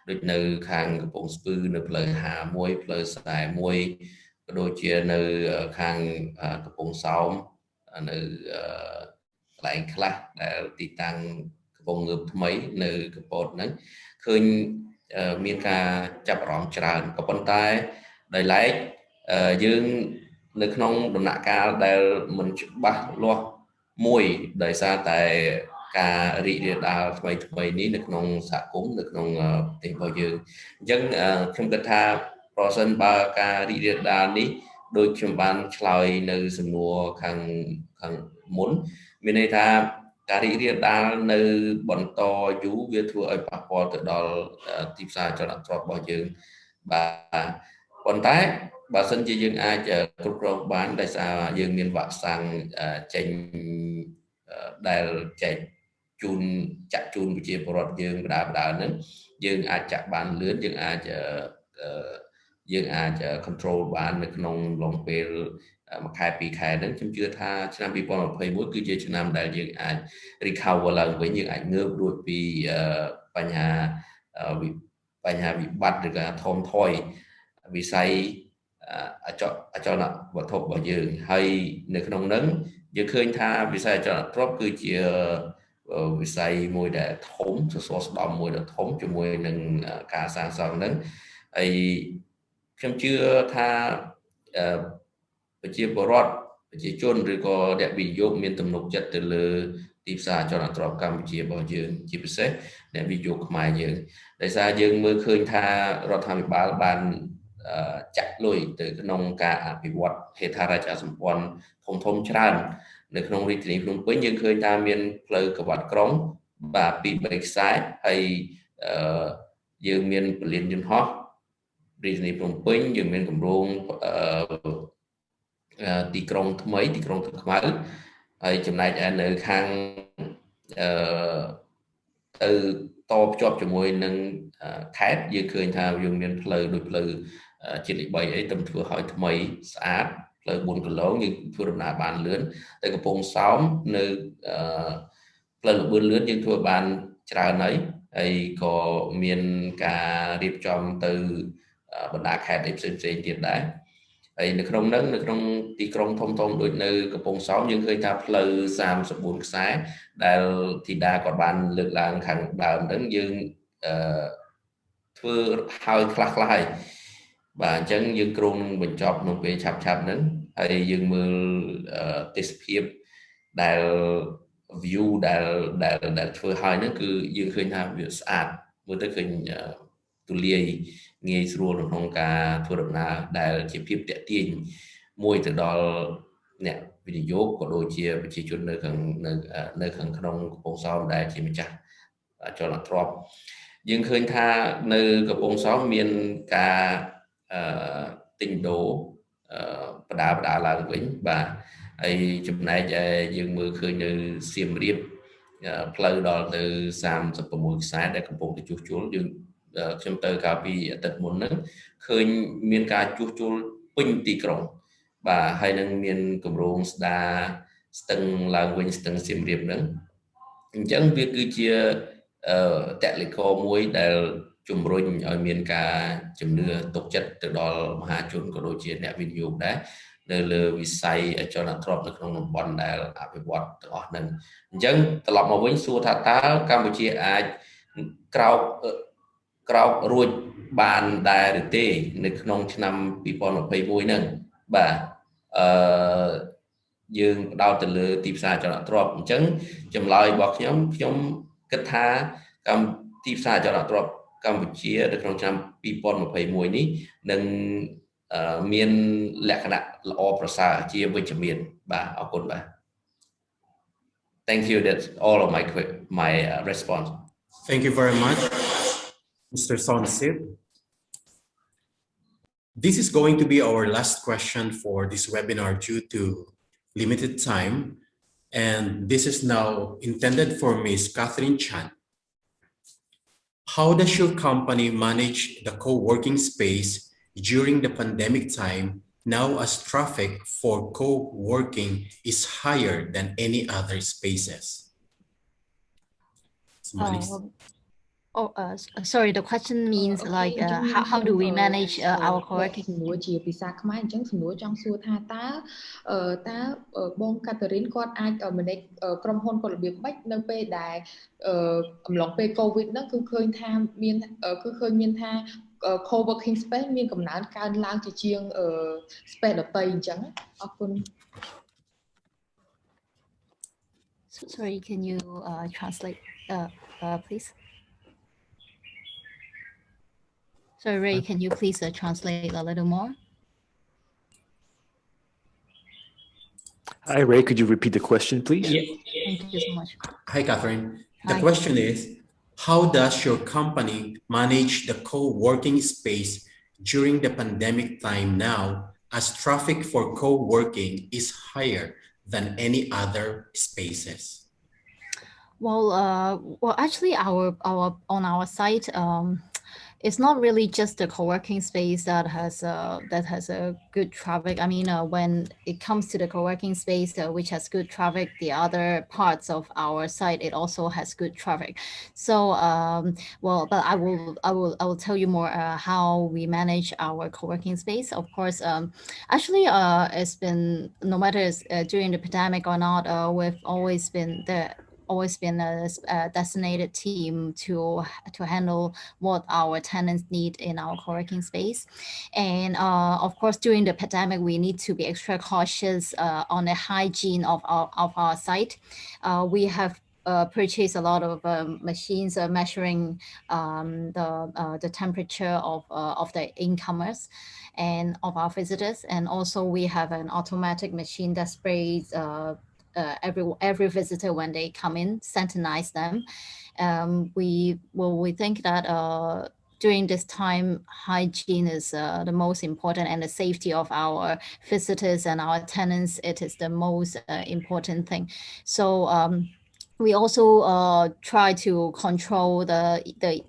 ដូចនៅខាងកំពង់ស្ពឺនៅផ្លូវ51ផ្លូវ41ក៏ដូចជានៅខាងកំពង់សោមនៅកន្លែងខ្លះដែលទីតាំងកំពុងងើបថ្មីនៅកំពតហ្នឹងឃើញមានការចាប់អារម្មណ៍ច្រើនក៏ប៉ុន្តែដោយឡែកយើងនៅក្នុងដំណាក់កាលដែលមិនច្បាស់លាស់មួយដោយសារតែការរីករាលដាលថ្មីនេះនៅក្នុងសហគមន៍នៅក្នុងប្រទេសរបស់យើងអញ្ចឹងខ្ញុំគិតថាប្រសិនបើការរីករាលដាលនេះដូចខ្ញុំបានឆ្លើយនៅសំណួរខាងមុនមានន័យថាការរីករាលដាលនៅបន្តយូរវាធ្វើឲ្យប៉ះពាល់ទៅដល់ទីផ្សារចលនាទ្រព្យរបស់យើងបាទប៉ុន្តែបើសិនជាយើងអាចគ្រប់គ្រងបានដោយសារយើងមានវ៉ាក់សាំងចេញដែលចែកចាក់ជូនប្រជាពលរដ្ឋយើងបដាហ្នឹងយើងអាចចាក់បានលឿនយើងអាច control បាននៅក្នុងឡងពេលមួយខែពីរខែហ្នឹងខ្ញុំជឿថាឆ្នាំ2021គឺជាឆ្នាំដែលយើងអាច recover ឡើងវិញយើងអាចងើបរួចពីបញ្ហាវិបត្តិឬក៏ថមថយវិស័យអចលនវត្ថុរបស់យើងហើយនៅក្នុងហ្នឹងយើងឃើញថាវិស័យអចលនទ្រព្យគឺជាវិស័យមួយដែលធំសសរស្តម្ភមួយដែលធំជាមួយនឹងការសាងសង់ហ្នឹងហើយខ្ញុំជឿថាប្រជាពលរដ្ឋប្រជាជនឬក៏អ្នកវិនិយោគមានទំនុកចិត្តទៅលើទីផ្សារអចលនទ្រព្យកម្ពុជារបស់យើងជាពិសេសអ្នកវិនិយោគខ្មែរយើងដោយសារយើងមើលឃើញថារដ្ឋាភិបាលបានចាក់លុយទៅក្នុងការអភិវឌ្ឍហេដ្ឋារចនាសម្ព័ន្ធធំច្រើននៅក្នុងរាជធានីភ្នំពេញយើងឃើញថាមានផ្លូវក្បាត់ក្រុងបាទ2-3ខ្សែហើយយើងមានពលានយន្តហោះរាជធានីភ្នំពេញយើងមានគម្រោងទីក្រុងថ្មីទីក្រុងទឹកខ្មៅហើយចំណែកឯនៅខាងទៅតភ្ជាប់ជាមួយនឹងខេត្តយើងឃើញថាយើងមានផ្លូវដូចផ្លូវជាតិលេខ3អីទំធ្វើឲ្យថ្មីស្អាតផ្លូវ4គីឡូយើងធ្វើដំណើរបានលឿនទៅកំពង់សោមនៅផ្លូវលបឿនលឿនយើងធ្វើបានច្រើនហើយក៏មានការរៀបចំទៅបណ្ដាខេត្តផ្សេងទៀតដែរហើយនៅក្នុងទីក្រុងធំដូចនៅកំពង់សោមយើងឃើញថាផ្លូវ34ខ្សែដែលធីតាគាត់បានលើកឡើងខាងដើមហ្នឹងយើងធ្វើហើយខ្លះហើយបាទអញ្ចឹងយើងគ្រោងនឹងបញ្ចប់ក្នុងពេលឆាប់ហ្នឹងហើយយើងមើលទេសភាពដែល view ដែលធ្វើហើយហ្នឹងគឺយើងឃើញថាវាស្អាតមើលទៅឃើញ ទូលាយងាយស្រួលក្នុងការធ្វើដំណើរដែលជាភាពទាក់ទាញមួយទៅដល់អ្នកវិនិយោគក៏ដូចជាប្រជាជននៅខាងក្នុងកំពង់សោមដែលជាម្ចាស់ចលនាទ្រព្យយើងឃើញថានៅកំពង់សោមមានការទិញដូរបដាឡើងវិញបាទហើយចំណែកយើងមើលឃើញនៅសៀមរាបផ្លូវដល់ទៅ36ខ្សែដែលកំពុងតែជួសជុលយើងខ្ញុំទៅកាលពីអាទិត្យមុនហ្នឹងឃើញមានការជួសជុលពេញទីក្រុងបាទហើយនឹងមានគម្រោងស្ដារស្ទឹងឡើងវិញស្ទឹងសៀមរាបហ្នឹងអញ្ចឹងវាគឺជាតេឡេកូមួយដែលជំរុញឲ្យមានការជំនឿទុកចិត្តទៅដល់មហាជនក៏ដូចជាអ្នកវិនិយោគដែរនៅលើវិស័យអចលនទ្រព្យនៅក្នុងតំបន់ដែលអភិវឌ្ឍទាំងអស់ហ្នឹងអញ្ចឹងត្រឡប់មកវិញសួរថាតើកម្ពុជាអាចក្រោករួចបានដែរឬទេនៅក្នុងឆ្នាំ2021ហ្នឹងបាទយើងផ្ដោតទៅលើទីផ្សារអចលនទ្រព្យអញ្ចឹងចម្លើយរបស់ខ្ញុំគិតថាទីផ្សារអចលនទ្រព្យកម្ពុជានៅក្នុងឆ្នាំ2021នេះនឹងមានលក្ខណៈល្អប្រសើរជាវិជ្ជមានបាទអរគុណបាទ Thank you, that's all of my response. Thank you very much, Mr. Sonsip. This is going to be our last question for this webinar due to limited time, and this is now intended for Ms. Catherine Chan. How does your company manage the co-working space during the pandemic time now as traffic for co-working is higher than any other spaces? Sorry, the question means like how do we manage our co-working? សំណួរជាភាសាខ្មែរអញ្ចឹងសំណួរចង់សួរថាតើបងកាតារីនគាត់អាច manage ក្រុមហ៊ុនគាត់របៀបម៉េចនៅពេលដែលអំឡុងពេល COVID ហ្នឹងគឺឃើញមានថា co-working space មានកំណើនកើនឡើងជាជាង space ដទៃអញ្ចឹងអរគុណ Sorry, can you translate please? So Ray, can you please translate a little more? Hi Ray, could you repeat the question, please? Yeah. Thank you so much. Hi, Catherine. The Hi. question is, how does your company manage the co-working space during the pandemic time now as traffic for co-working is higher than any other spaces? Well, actually, on our site, it's not really just the co-working space that has a good traffic. I mean, when it comes to the co-working space, which has good traffic, the other parts of our site it also has good traffic. So, well, but I will tell you more how we manage our co-working space. Of course, actually, it's been no matter during the pandemic or not, we've always been there. Always been a designated team to handle what our tenants need in our co-working space. And of course, during the pandemic, we need to be extra cautious on the hygiene of our site. We have purchased a lot of machines measuring the temperature of the incomers and of our visitors. And also we have an automatic machine that sprays every visitor when they come in, sanitize them. We think that during this time, hygiene is the most important, and the safety of our visitors and our tenants, it is the most important thing. So we also try to control the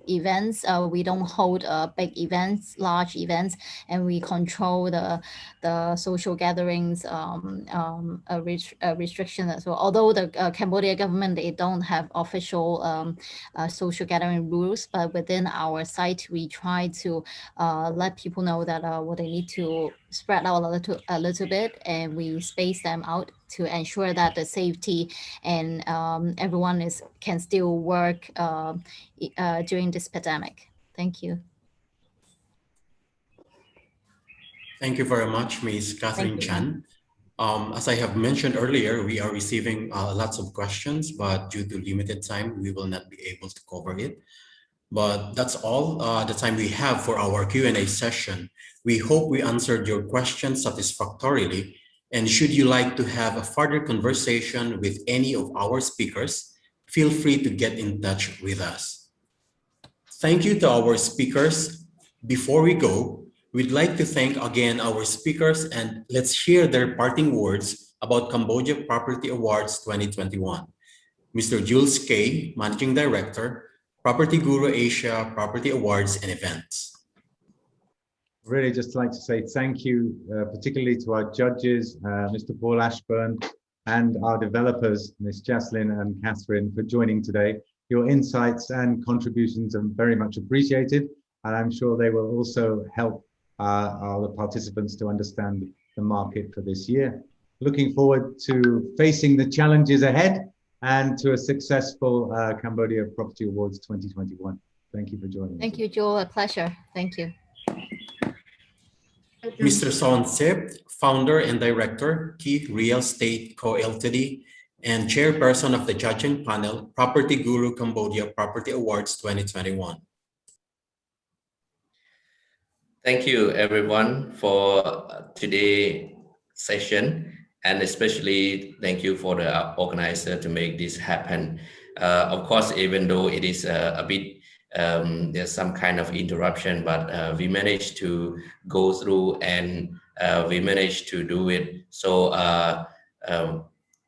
events. We don't hold big events, large events, and we control the social gatherings restriction as well. Although the Cambodia government, they don't have official social gathering rules, but within our site, we try to let people know that what they need to spread out a little bit, and we space them out to ensure that the safety and everyone can still work during this pandemic. Thank you. Thank you very much, Ms. Catherine Chan. As I have mentioned earlier, we are receiving lots of questions, but due to limited time, we will not be able to cover it. But that's all the time we have for our Q&A session. We hope we answered your questions satisfactorily. And should you like to have a further conversation with any of our speakers, feel free to get in touch with us. Thank you to our speakers. Before we go, we'd like to thank again our speakers, and let's hear their parting words about Cambodia Property Awards 2021. Mr. Jules Kay, Managing Director, PropertyGuru Asia Property Awards and Events. Really just like to say thank you, particularly to our judges, Mr. Paul Ashburn, and our developers, Ms. Jaslyn and Catherine, for joining today. Your insights and contributions are very much appreciated, and I'm sure they will also help our participants to understand the market for this year. Looking forward to facing the challenges ahead and to a successful Cambodia Property Awards 2021. Thank you for joining us. Thank you, Joel. A pleasure. Thank you. Mr. Son Sep, Founder and Director, Key Real Estate Co. Ltd. and Chairperson of the Judging Panel, PropertyGuru Cambodia Property Awards 2021. Thank you, everyone, for today's session, and especially thank you for the organizer to make this happen. Of course, even though it is a bit there's some kind of interruption, but we managed to go through and we managed to do it. So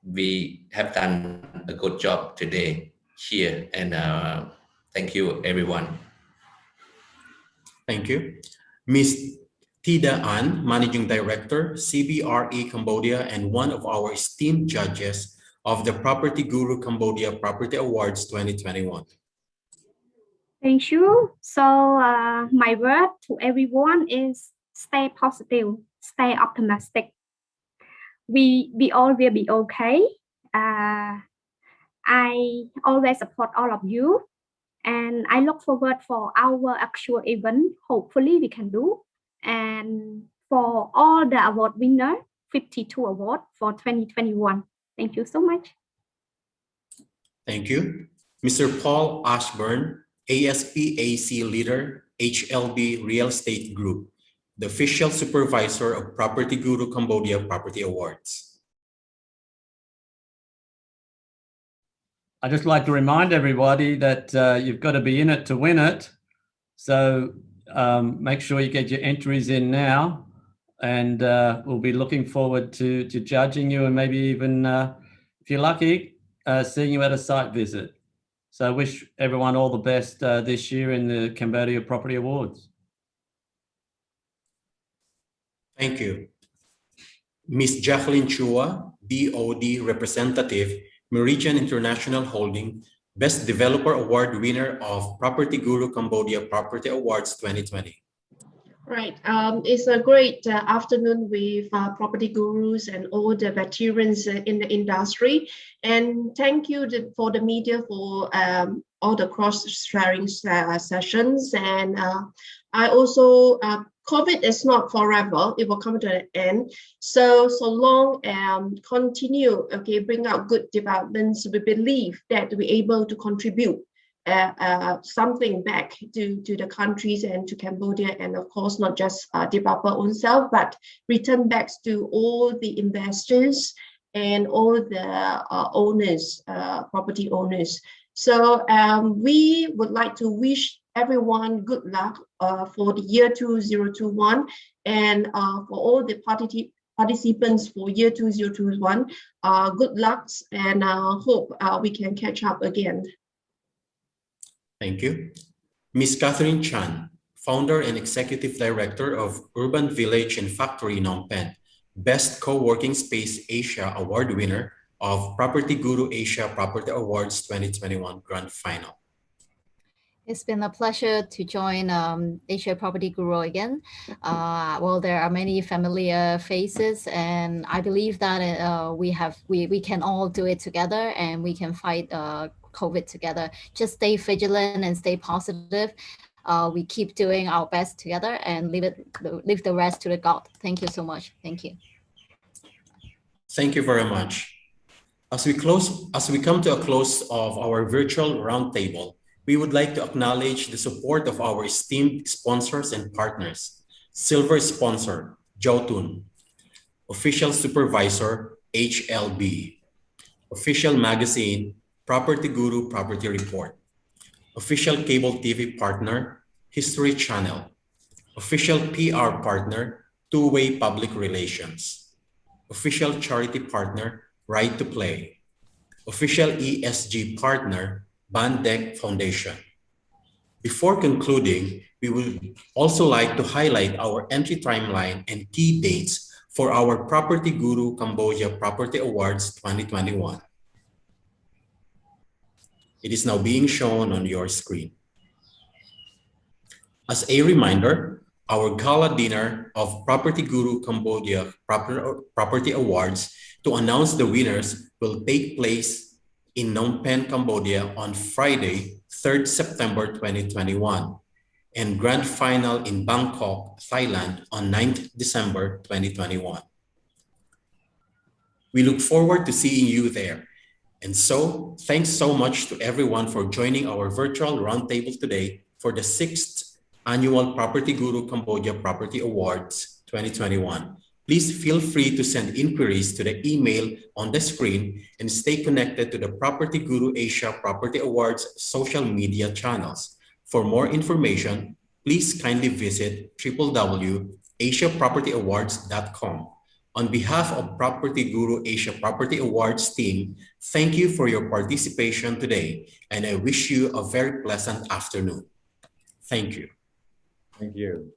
we have done a good job today here, and thank you, everyone. Thank you. Ms. Tida An, Managing Director, CBRE Cambodia, and one of our esteemed judges of the PropertyGuru Cambodia Property Awards 2021. Thank you. So my word to everyone is stay positive, stay optimistic. We all will be okay. I always support all of you, and I look forward for our actual event. Hopefully we can do. And for all the award winner, 52 award for 2021. Thank you so much. Thank you. Mr. Paul Ashburn, ASP/AC Leader, HLB Real Estate Group, the official supervisor of PropertyGuru Cambodia Property Awards. I'd just like to remind everybody that you've got to be in it to win it. So make sure you get your entries in now, and we'll be looking forward to judging you, and maybe even, if you're lucky, seeing you at a site visit. So I wish everyone all the best this year in the Cambodia Property Awards. Thank you. Ms. Jacqueline Chua, BOD Representative, Meridian International Holding, Best Developer Award winner of PropertyGuru Cambodia Property Awards 2020. Right. It's a great afternoon with property gurus and all the veterans in the industry. And thank you for the media for all the cross-sharing sessions. And I also, COVID is not forever. It will come to an end. So long continue, okay, bring out good developments. We believe that we're able to contribute something back to the countries and to Cambodia, and of course not just developer own self, but return back to all the investors and all the owners, property owners. So we would like to wish everyone good luck for the year 2021, and for all the participants for year 2021, good luck, and hope we can catch up again. Thank you. Ms. Catherine Chan, Founder and Executive Director of Urban Village and Factory Phnom Penh, Best Co-working Space Asia Award winner of PropertyGuru Asia Property Awards 2021 Grand Final. It's been a pleasure to join Asia Property Guru again. Well, there are many familiar faces, and I believe that we can all do it together, and we can fight COVID together. Just stay vigilant and stay positive. We keep doing our best together, and leave the rest to the God. Thank you so much. Thank you. Thank you very much. As we come to a close of our virtual roundtable, We would like to acknowledge the support of our esteemed sponsors and partners. Silver sponsor, Jotun. Official supervisor, HLB. Official magazine, PropertyGuru Property Report. Official cable TV partner, History Channel. Official PR partner, Two-Way Public Relations. Official charity partner, Right to Play. Official ESG partner, Bandek Foundation. Before concluding, we would also like to highlight our entry timeline and key dates for our PropertyGuru Cambodia Property Awards 2021. It is now being shown on your screen. As a reminder, our gala dinner of PropertyGuru Cambodia Property Awards to announce the winners will take place in Phnom Penh, Cambodia on Friday, 3rd September 2021, and grand final in Bangkok, Thailand on 9th December 2021. We look forward to seeing you there. And so, thanks so much to everyone for joining our virtual roundtable today for the 6th Annual PropertyGuru Cambodia Property Awards 2021. Please feel free to send inquiries to the email on the screen and stay connected to the PropertyGuru Asia Property Awards social media channels. For more information, please kindly visit www.asiapropertyawards.com. On behalf of PropertyGuru Asia Property Awards team, thank you for your participation today, and I wish you a very pleasant afternoon. Thank you. Thank you.